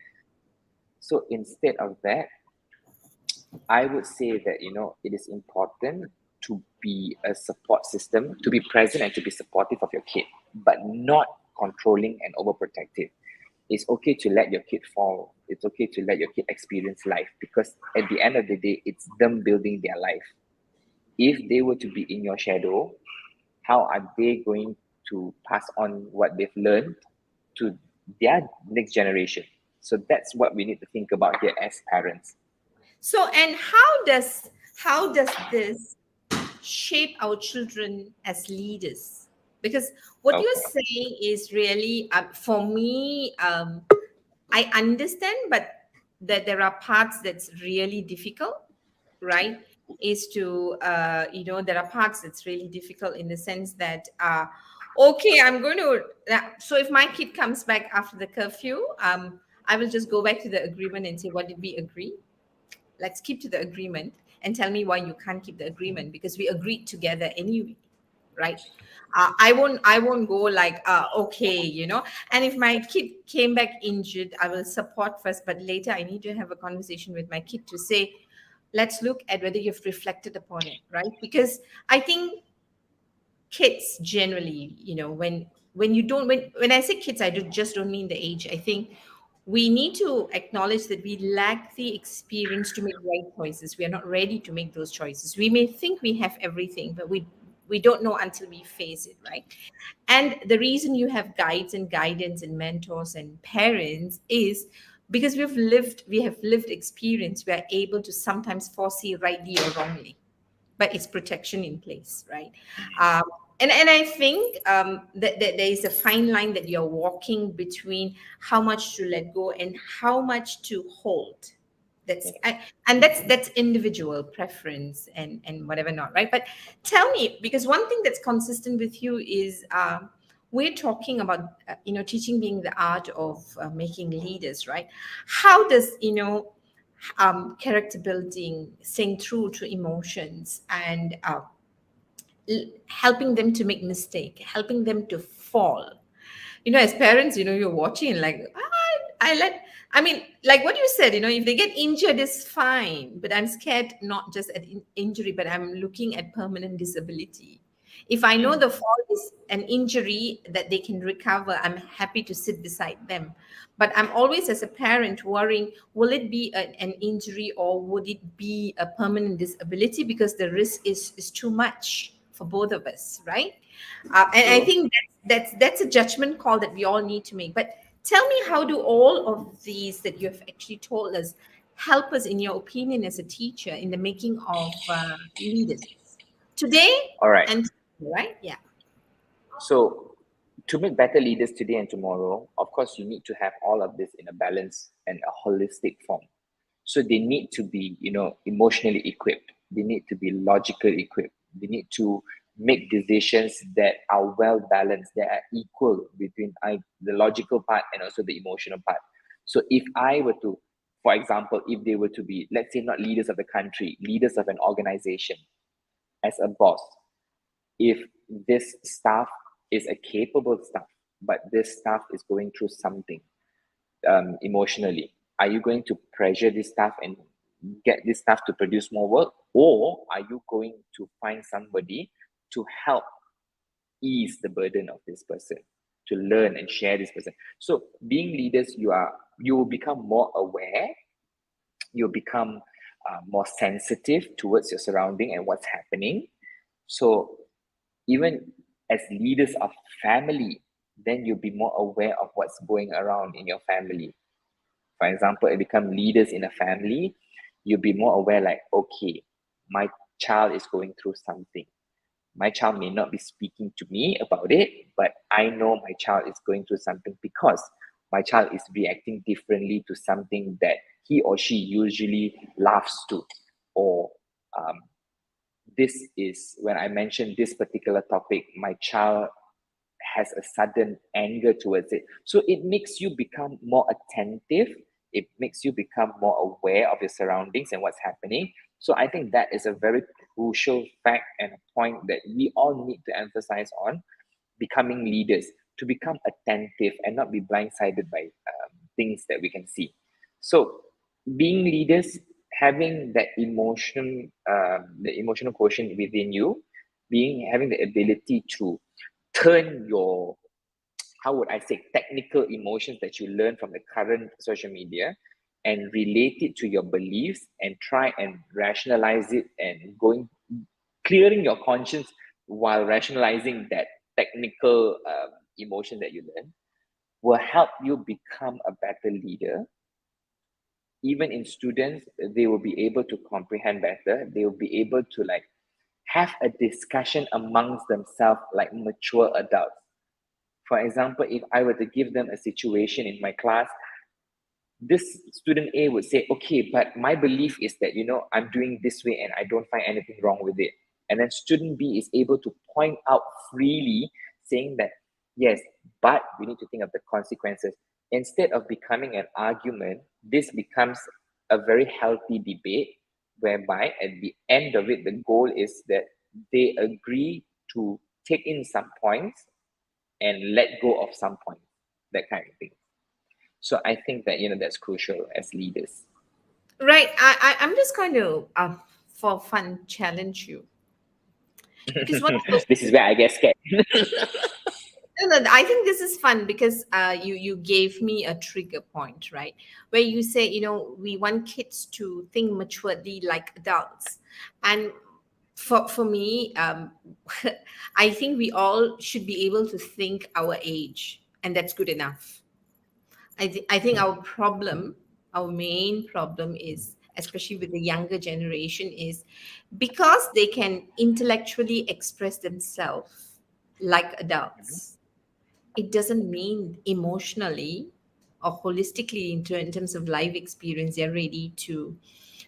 So instead of that, I would say that it is important to be a support system, to be present and to be supportive of your kid, but not controlling and overprotective. It's okay to let your kid fall. It's okay to let your kid experience life, because at the end of the day, it's them building their life. If they were to be in your shadow, how are they going to pass on what they've learned to their next generation? So that's what we need to think about here as parents. So, and how does this shape our children as leaders? Because what you're Okay. saying is really, for me, I understand, but that there are parts that's really difficult, right? Is to there are parts that's really difficult in the sense that okay, I'm going to. So if my kid comes back after the curfew, I will just go back to the agreement and say, what did we agree? Let's keep to the agreement and tell me why you can't keep the agreement, because we agreed together anyway, right? I won't go like okay, and if my kid came back injured, I will support first, but later I need to have a conversation with my kid to say, let's look at whether you've reflected upon it, right? Because I think kids generally, when you don't when I say kids, just don't mean the age. I think we need to acknowledge that we lack the experience to make right choices. We are not ready to make those choices. We may think we have everything, but we don't know until we face it, right? And the reason you have guides and guidance and mentors and parents is because we have lived experience. We are able to sometimes foresee rightly or wrongly, but it's protection in place, right? Um, and I think that there is a fine line that you're walking between how much to let go and how much to hold. And that's individual preference and whatever not, right? But tell me, because one thing that's consistent with you is we're talking about teaching being the art of making leaders, right? How does character building, staying true to emotions, and helping them to make mistake, helping them to fall. As parents, you're watching like, I mean, like what you said, if they get injured, it's fine. But I'm scared not just at injury, but I'm looking at permanent disability. If I know the fall is an injury that they can recover, I'm happy to sit beside them. But I'm always, as a parent, worrying, will it be an injury or would it be a permanent disability? Because the risk is too much for both of us, right? And I True. think that's a judgment call that we all need to make. But tell me, how do all of these that you have actually told us help us, in your opinion, as a teacher, in the making of leaders today All right. and right? Yeah. So to make better leaders today and tomorrow, of course, you need to have all of this in a balance and a holistic form. So they need to be, emotionally equipped. They need to be logically equipped. They need to make decisions that are well balanced, that are equal between the logical part and also the emotional part. So if I were to, for example, if they were to be, let's say, not leaders of the country, leaders of an organization, as a boss, if this staff is a capable staff, but this staff is going through something emotionally, are you going to pressure this staff and get this staff to produce more work, or are you going to find somebody to help ease the burden of this person, to learn and share this person? So being leaders, you will become more aware, you'll become more sensitive towards your surrounding and what's happening. So even as leaders of family, then you'll be more aware of what's going around in your family. For example, if you become leaders in a family, you'll be more aware, like, okay, my child is going through something. My child may not be speaking to me about it, but I know my child is going through something because my child is reacting differently to something that he or she usually laughs to. Or this is when I mentioned this particular topic, my child has a sudden anger towards it. So it makes you become more attentive. It makes you become more aware of your surroundings and what's happening. So I think that is a very crucial fact and a point that we all need to emphasize on becoming leaders, to become attentive and not be blindsided by things that we can see. So being leaders, having that the emotional quotient within you, having the ability to turn your, how would I say, technical emotions that you learn from the current social media and relate it to your beliefs and try and rationalize it and clearing your conscience while rationalizing that technical emotion that you learn will help you become a better leader. Even in students, they will be able to comprehend better. They will be able to have a discussion amongst themselves like mature adults. For example, if I were to give them a situation in my class, this student A would say, okay, but my belief is that, I'm doing this way and I don't find anything wrong with it. And then student B is able to point out freely, saying that, yes, but we need to think of the consequences. Instead of becoming an argument, this becomes a very healthy debate, whereby at the end of it, the goal is that they agree to take in some points and let go of some points, that kind of thing. So I think that, that's crucial as leaders. Right. I'm just going to, for fun, challenge you. Because what This is where I get scared. no, I think this is fun because you gave me a trigger point, right? Where you say, we want kids to think maturely like adults. And for me, I think we all should be able to think our age, and that's good enough. I think our main problem is, especially with the younger generation, is because they can intellectually express themselves like adults, it doesn't mean emotionally or holistically in terms of life experience they're ready to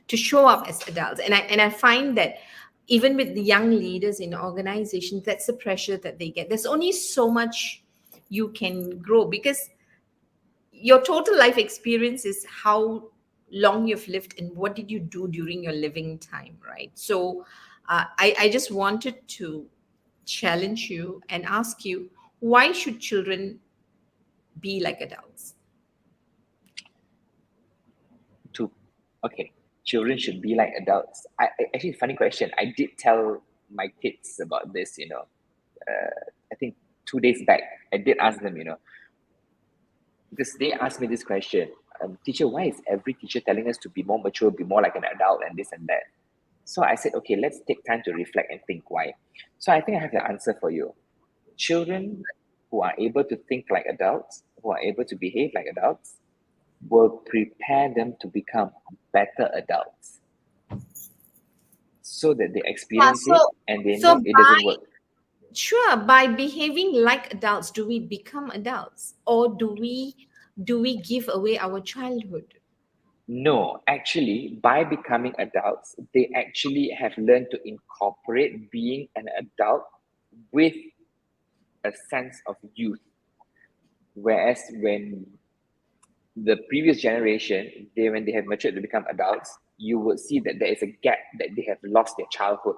show up as adults. And I find that even with the young leaders in organizations, that's the pressure that they get. There's only so much you can grow, because your total life experience is how long you've lived and what did you do during your living time, right? So I just wanted to challenge you and ask you, why should children be like adults? Okay, children should be like adults. Actually, funny question. I did tell my kids about this, I think 2 days back, I did ask them, because they asked me this question, teacher, why is every teacher telling us to be more mature, be more like an adult and this and that? So I said, okay, let's take time to reflect and think why. So I think I have the answer for you. Children who are able to think like adults, who are able to behave like adults, will prepare them to become better adults. So that they experience it and they know it doesn't work. Sure, by behaving like adults, do we become adults, or do we give away our childhood? No, actually, by becoming adults, they actually have learned to incorporate being an adult with a sense of youth. Whereas when the previous generation, when they have matured to become adults, you would see that there is a gap, that they have lost their childhood,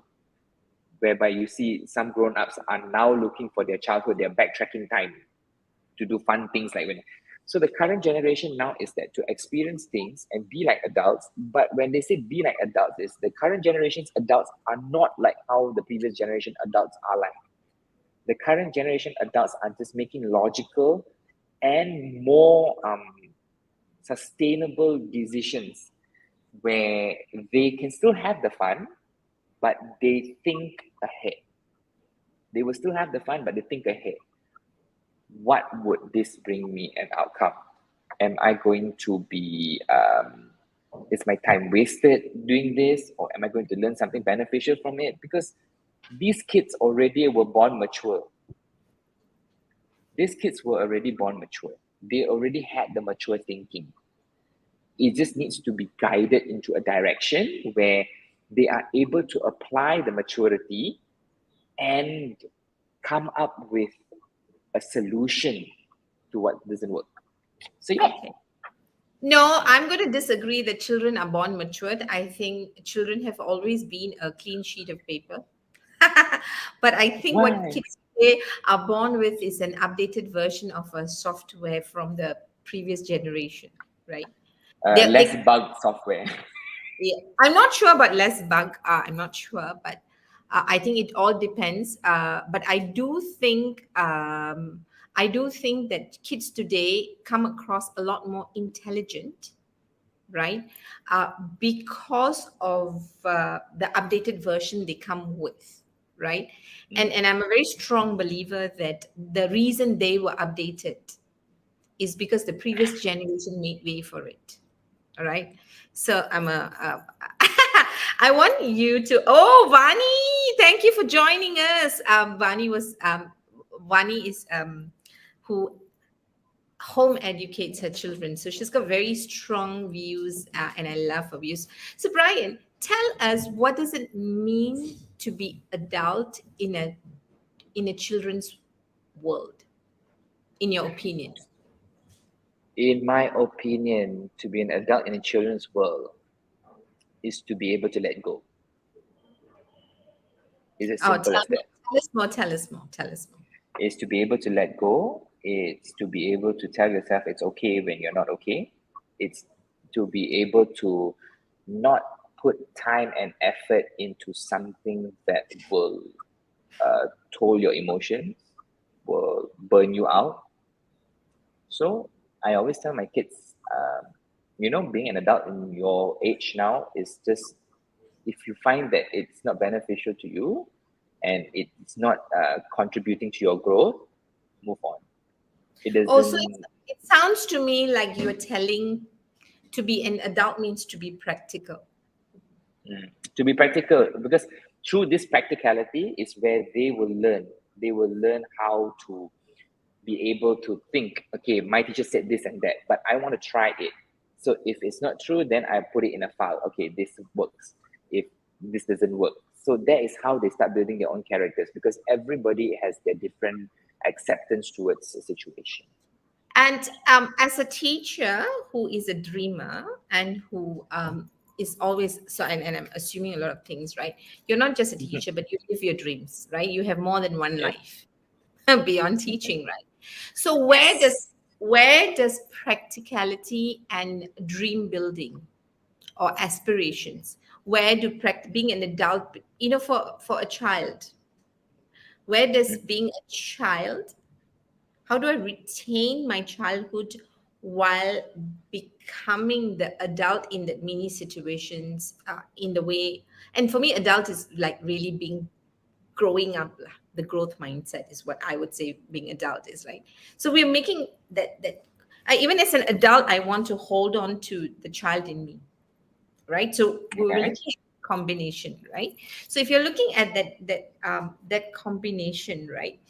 whereby you see some grown-ups are now looking for their childhood, they're backtracking time to do fun things like when. So the current generation now is that to experience things and be like adults, but when they say be like adults, is the current generation's adults are not like how the previous generation adults are like. The current generation adults are just making logical and more sustainable decisions where they can still have the fun, but they think ahead. They will still have the fun, but they think ahead. What would this bring me an outcome? Am I going to be, is my time wasted doing this? Or am I going to learn something beneficial from it? Because these kids already were born mature. These kids were already born mature. They already had the mature thinking. It just needs to be guided into a direction where they are able to apply the maturity and come up with a solution to what doesn't work. So yeah. Okay. No, I'm going to disagree that children are born matured. I think children have always been a clean sheet of paper. But I think Why? what kids today are born with is an updated version of a software from the previous generation, right? Less bug software. Yeah, I'm not sure about less bug. I'm not sure, but I think it all depends. But I do think that kids today come across a lot more intelligent, right? Because of the updated version they come with, right? And I'm a very strong believer that the reason they were updated is because the previous generation made way for it. All right. So I want you to. Oh, Vani, thank you for joining us. Vani is who home educates her children, so she's got very strong views, and I love her views. So, Brian, tell us, what does it mean to be adult in a children's world, in your opinion? In my opinion, to be an adult in a children's world is to be able to let go. Is it simple as that? Tell us more. Is to be able to let go. It's to be able to tell yourself it's okay when you're not okay. It's to be able to not put time and effort into something that will toll your emotions, will burn you out. So I always tell my kids, being an adult in your age now is just, if you find that it's not beneficial to you and it's not contributing to your growth, move on. It doesn't. Also, it sounds to me like you're telling to be an adult means to be practical. To be practical, because through this practicality is where they will learn. They will learn how to be able to think, okay, my teacher said this and that, but I want to try it. So if it's not true, then I put it in a file. Okay, this works. If this doesn't work. So that is how they start building their own characters, because everybody has their different acceptance towards the situation. And as a teacher who is a dreamer and who is always, and I'm assuming a lot of things, right? You're not just a teacher, but you live your dreams, right? You have more than one life beyond teaching, right? So where does practicality and dream building or aspirations, where do being an adult, for a child, Where does being a child, how do I retain my childhood while becoming the adult in the mini situations, in the way, and for me, adult is like really being growing up lah. The growth mindset is what I would say being adult is, right? So we're making that even as an adult, I want to hold on to the child in me, right? So we were Okay. looking at combination, right? So if you're looking at that combination, right?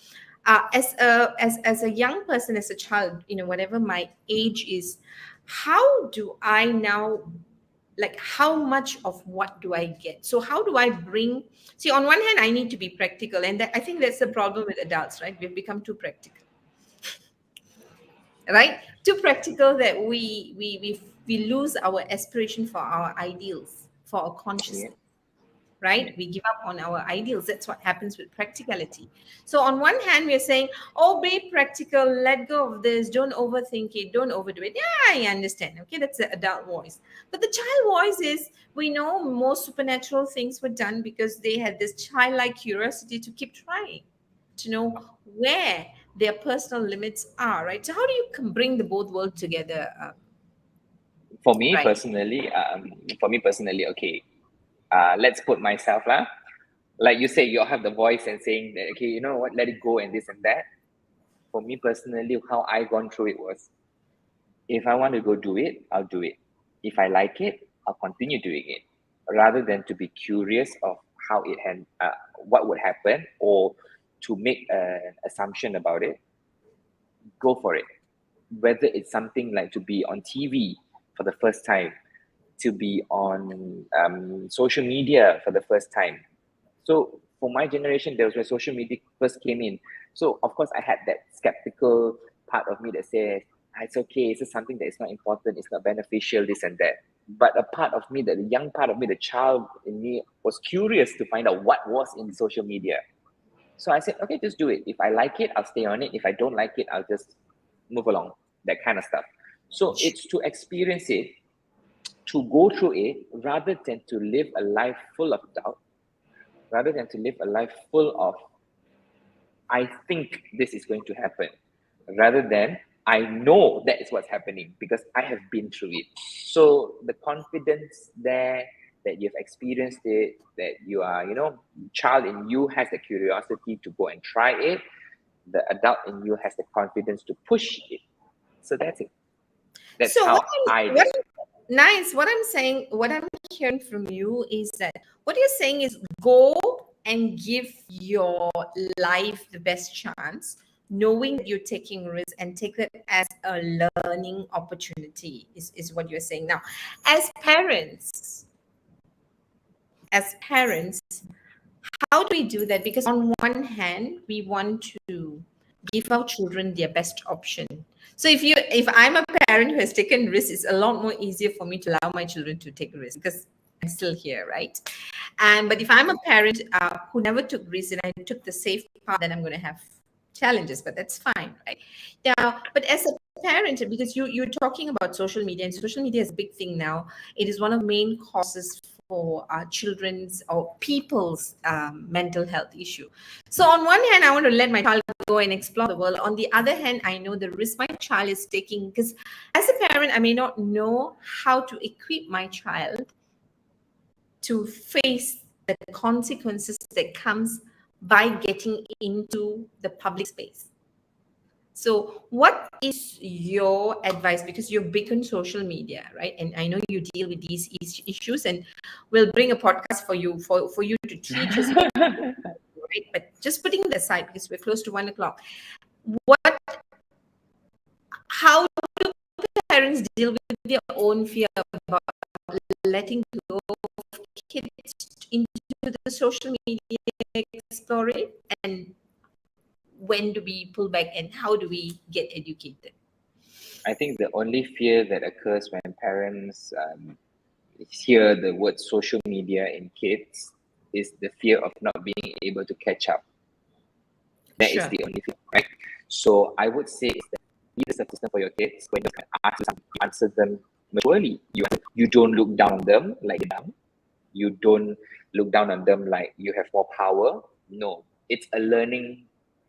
As a young person, as a child, whatever my age is, how do I now, like, how much of what do I get? So how do I bring, see, on one hand I need to be practical, and I think that's the problem with adults, right? We've become too practical, right? Too practical that we lose our aspiration for our ideals, for our Yeah. consciousness, right? We give up on our ideals. That's what happens with practicality. So on one hand, we're saying, oh, be practical, let go of this, don't overthink it, don't overdo it. Yeah, I understand. Okay, that's the adult voice. But the child voice is, we know most supernatural things were done because they had this childlike curiosity to keep trying, to know where their personal limits are, right? So how do you bring the both worlds together? For me Right. personally, okay, let's put myself lah. Like you say, you have the voice and saying that, okay, you know what, let it go and this and that. For me personally, how I gone through it was, if I want to go do it, I'll do it. If I like it, I'll continue doing it, rather than to be curious of how it had, what would happen, or to make an assumption about it. Go for it. Whether it's something like to be on TV for the first time, to be on social media for the first time. So for my generation, there was when social media first came in. So of course, I had that skeptical part of me that says, it's okay, it's just something that is not important, it's not beneficial, this and that. But a part of me, the young part of me, the child in me, was curious to find out what was in social media. So I said, okay, just do it. If I like it, I'll stay on it. If I don't like it, I'll just move along, that kind of stuff. So it's to experience it, to go through it, rather than to live a life full of doubt, rather than to live a life full of, I think this is going to happen, rather than I know that is what's happening because I have been through it. So the confidence there, that you've experienced it, that you are, child in you has the curiosity to go and try it, the adult in you has the confidence to push it. So that's it. That's So how I did. nice. What I'm saying, what I'm hearing from you is that what you're saying is go and give your life the best chance, knowing that you're taking risks, and take it as a learning opportunity is what you're saying. Now, as parents, how do we do that? Because on one hand, we want to give our children their best option. So if I'm a parent who has taken risks, it's a lot more easier for me to allow my children to take risks because I'm still here, right? But if I'm a parent who never took risks and I took the safe path, then I'm going to have challenges, but that's fine, right? Now, but as a parent, because you're talking about social media, and social media is a big thing now. It is one of the main causes for children's or people's mental health issue. So on one hand, I want to let my child go and explore the world. On the other hand, I know the risk my child is taking, because as a parent, I may not know how to equip my child to face the consequences that comes by getting into the public space. So what is your advice? Because you're big on social media, right? And I know you deal with these issues, and we'll bring a podcast for you to teach us, right? But just putting that aside, because we're close to 1:00, how do parents deal with their own fear about letting go of kids into the social media, explore it, and when do we pull back and how do we get educated? I think the only fear that occurs when parents hear the word social media in kids is the fear of not being able to catch up. That is Sure. the only fear, right? So I would say is that be the system for your kids. When you ask them, answer them maturely. You don't look down on them like they're dumb. You don't look down on them like you have more power. No, it's a learning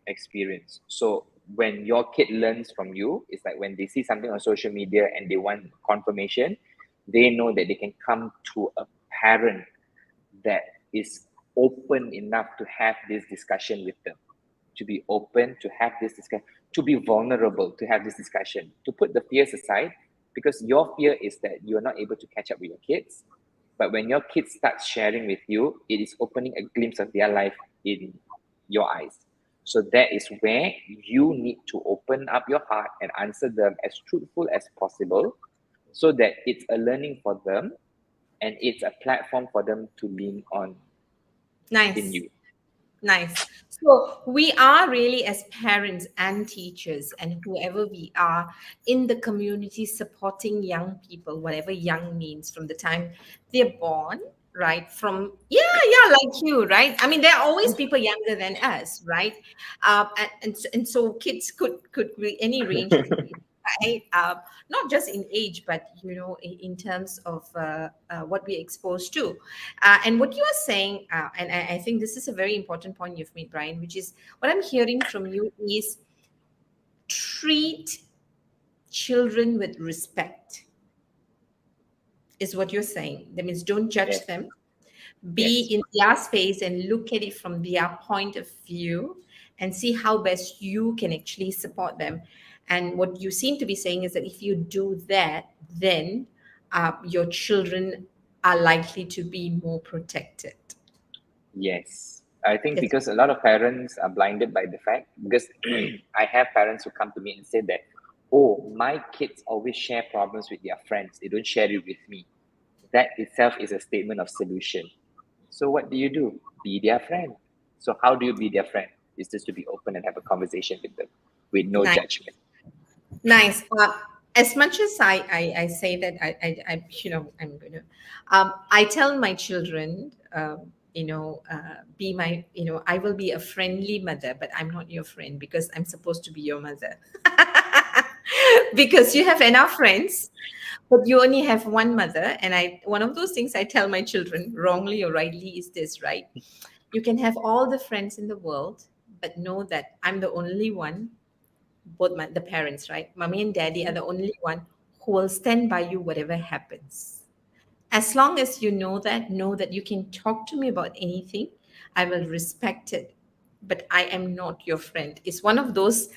experience. So when your kid learns from you, it's like when they see something on social media and they want confirmation, they know that they can come to a parent that is open enough to have this discussion with them, to be open, to have this discussion, to be vulnerable, to have this discussion, to put the fears aside, because your fear is that you're not able to catch up with your kids. But when your kids start sharing with you, it is opening a glimpse of their life in your eyes. So that is where you need to open up your heart and answer them as truthful as possible, so that it's a learning for them and it's a platform for them to lean on in Nice. you. Nice. So we are really, as parents and teachers and whoever we are in the community, supporting young people, whatever young means, from the time they're born, right? From like you, right? I mean, there are always people younger than us, right? And so kids could be any range of age, right? Not just in age, but in terms of what we're exposed to. And what you are saying, and I think this is a very important point you've made, Brian, which is what I'm hearing from you is treat children with respect, is what you're saying. That means don't judge Yes. them, be Yes. in their space and look at it from their point of view and see how best you can actually support them. And what you seem to be saying is that if you do that, then your children are likely to be more protected. Yes. I think Yes. because a lot of parents are blinded by the fact, because I have parents who come to me and say that, oh, my kids always share problems with their friends. They don't share it with me. That itself is a statement of solution. So what do? Be their friend. So how do you be their friend? It's just to be open and have a conversation with them with no Nice. judgment. Nice. As much as I say that I'm going to, I tell my children, be my, I will be a friendly mother, but I'm not your friend because I'm supposed to be your mother. Because you have enough friends, but you only have one mother. And one of those things I tell my children, wrongly or rightly, is this, right? You can have all the friends in the world, but know that I'm the only one, the parents, right? Mommy and daddy are the only one who will stand by you whatever happens. As long as you know that you can talk to me about anything, I will respect it. But I am not your friend. It's one of those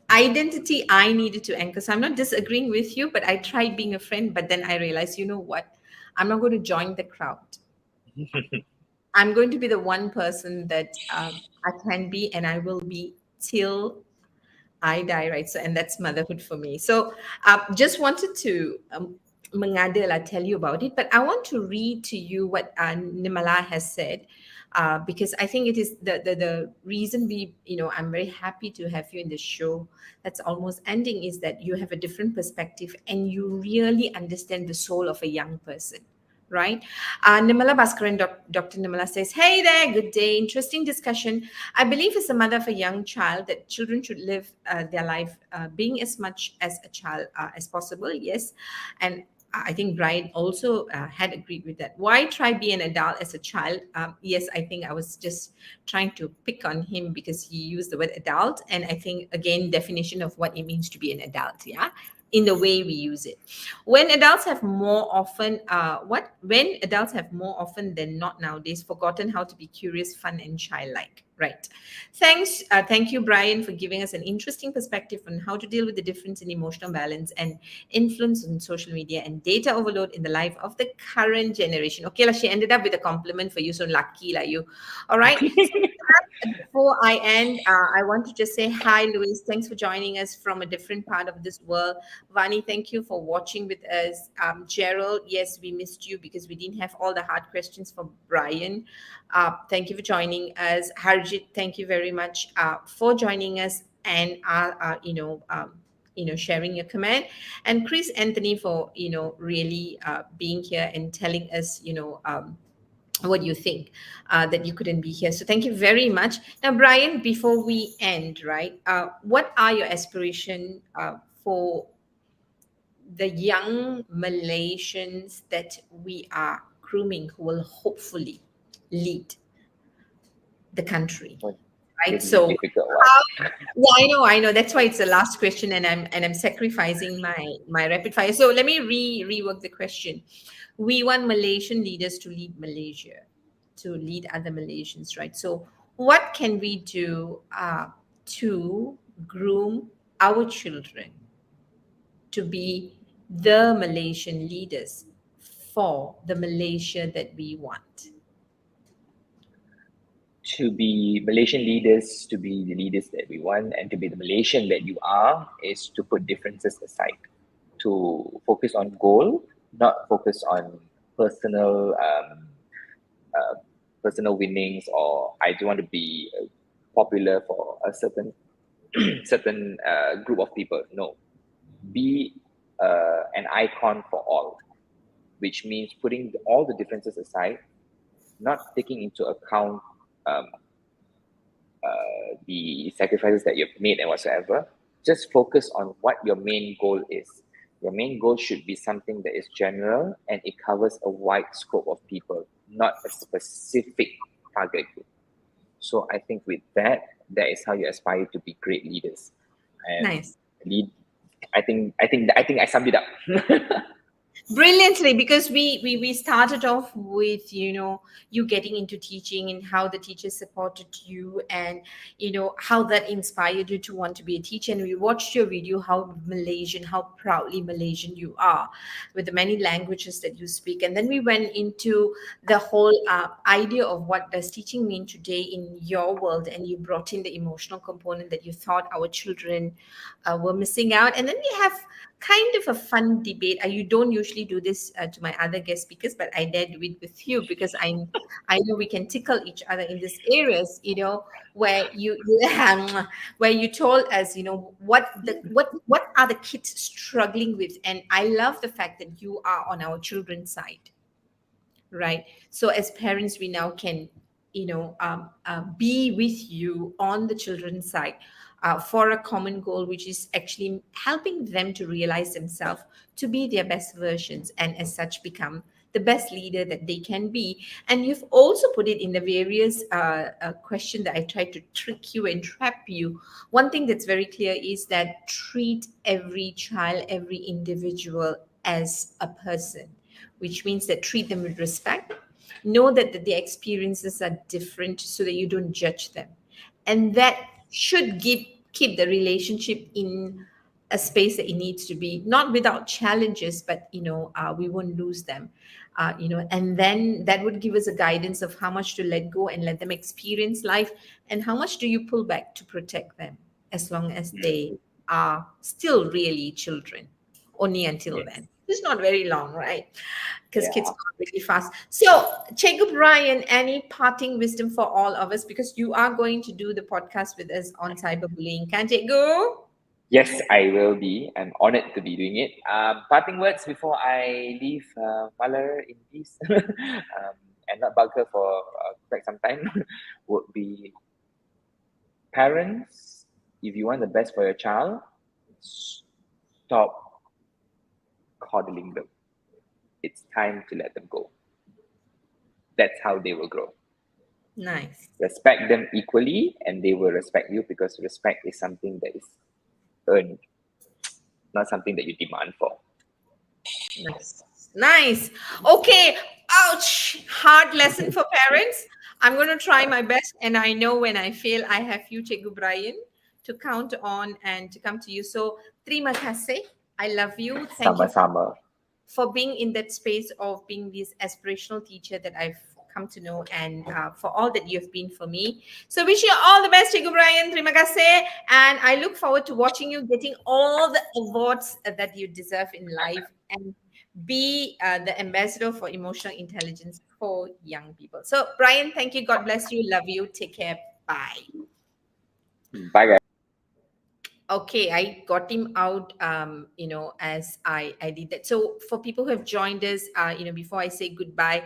identity I needed to anchor. So I'm not disagreeing with you, but I tried being a friend, but then I realized, you know what? I'm not going to join the crowd. I'm going to be the one person that I can be, and I will be till I die, right? So, and that's motherhood for me. So, just wanted to Mangadela tell you about it, but I want to read to you what Nimala has said, because I think it is the reason I'm very happy to have you in the show. That's almost ending, is that you have a different perspective and you really understand the soul of a young person. Right. Nimala Bhaskaran, Dr. Nimala says, hey there, good day. Interesting discussion. I believe as a mother of a young child that children should live their life being as much as a child as possible. Yes. And I think Brian also had agreed with that. Why try be an adult as a child? Yes, I think I was just trying to pick on him because he used the word adult. And I think, again, definition of what it means to be an adult. Yeah. In the way we use it. When adults have more often than not nowadays forgotten how to be curious, fun, and childlike. Right. Thank you, Brian, for giving us an interesting perspective on how to deal with the difference in emotional balance and influence on social media and data overload in the life of the current generation. Okay, she ended up with a compliment for you, so lucky you. All right. Before I end, I want to just say hi, Louise. Thanks for joining us from a different part of this world. Vani, thank you for watching with us. Gerald, yes, we missed you because we didn't have all the hard questions for Brian. Thank you for joining us. Harjit, thank you very much for joining us and sharing your comment. And Chris Anthony for really being here and telling us what you think that you couldn't be here. So thank you very much. Now, Brian, before we end, right, what are your aspirations for the young Malaysians that we are grooming who will hopefully lead the country? right? This is a So difficult how, one. yeah, I know. That's why it's the last question, and I'm sacrificing my rapid fire. So let me rework the question. We want Malaysian leaders to lead Malaysia, to lead other Malaysians, right? So what can we do to groom our children to be the Malaysian leaders for the Malaysia that we want? To be Malaysian leaders, to be the leaders that we want, and to be the Malaysian that you are, is to put differences aside, to focus on goal, not focus on personal uh, personal winnings, or I do want to be popular for a certain group of people. No, be an icon for all, which means putting all the differences aside, not taking into account um, the sacrifices that you've made and whatsoever. Just focus on what your main goal is. Your main goal should be something that is general and it covers a wide scope of people, not a specific target group. So I think with that, that is how you aspire to be great leaders. And Nice. lead. I think I summed it up. Brilliantly, because we started off with, you getting into teaching and how the teachers supported you, and how that inspired you to want to be a teacher. And we watched your video, how proudly Malaysian you are, with the many languages that you speak. And then we went into the whole idea of what does teaching mean today in your world, and you brought in the emotional component that you thought our children were missing out. And then we have kind of a fun debate. You don't usually do this to my other guest speakers, but I dare do it with you, because I know we can tickle each other in these areas. Where you where you told us, what are the kids struggling with, and I love the fact that you are on our children's side, right? So as parents, we now can be with you on the children's side, for a common goal, which is actually helping them to realize themselves, to be their best versions, and as such become the best leader that they can be. And you've also put it in the various question that I tried to trick you and trap you. One thing that's very clear is that treat every child, every individual as a person, which means that treat them with respect. Know that their experiences are different, so that you don't judge them. And that should keep the relationship in a space that it needs to be, not without challenges, but we won't lose them. And then that would give us a guidance of how much to let go and let them experience life, and how much do you pull back to protect them, as long as they are still really children, only until Yes. then. It's not very long, right? Because kids Yeah. grow really fast. So, Jacob Ryan, any parting wisdom for all of us? Because you are going to do the podcast with us on cyberbullying. Can't it go? Yes, I will be. I'm honored to be doing it. Parting words before I leave Malar in peace and not bug her for quite some time would be, parents, if you want the best for your child, stop coddling them. It's time to let them go. That's how they will grow. Nice. Respect them equally and they will respect you, because respect is something that is earned, not something that you demand for. Nice. Okay. Ouch. Hard lesson for parents. I'm going to try my best. And I know when I fail, I have you, Cikgu Brian, to count on and to come to you. So, terima kasih. I love you. Thank you Sama-sama. for being in that space of being this aspirational teacher that I've come to know, and for all that you've been for me. So wish you all the best, Cikgu Brian. Terima kasih. And I look forward to watching you getting all the awards that you deserve in life, and be the ambassador for emotional intelligence for young people. So Brian, thank you. God bless you. Love you. Take care. Bye. Bye, guys. Okay, I got him out, as I did that. So for people who have joined us, before I say goodbye,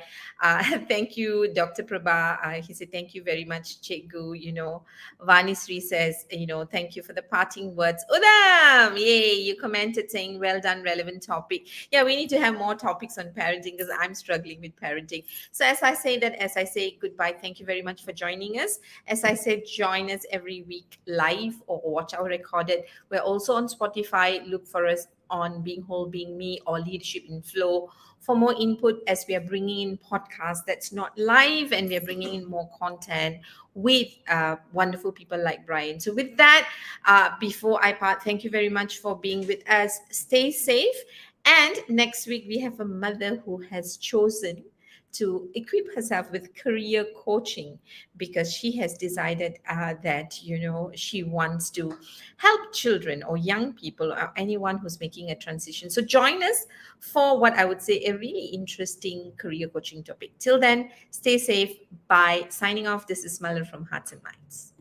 thank you, Dr. Prabha. He said, thank you very much, Chegu. Vanisri says, thank you for the parting words. Udam, yay, you commented saying, well done, relevant topic. Yeah, we need to have more topics on parenting because I'm struggling with parenting. So as I say goodbye, thank you very much for joining us. As I said, join us every week live or watch our recorded. We're also on Spotify. Look for us on Being Whole, Being Me, or Leadership in Flow for more input, as we are bringing in podcasts that's not live, and we're bringing in more content with wonderful people like Brian. So with that, before I part, thank you very much for being with us. Stay safe. And next week, we have a mother who has chosen to equip herself with career coaching because she has decided that she wants to help children or young people or anyone who's making a transition. So join us for what I would say a really interesting career coaching topic. Till then, stay safe. Bye. Signing off. This is Malin from Hearts and Minds.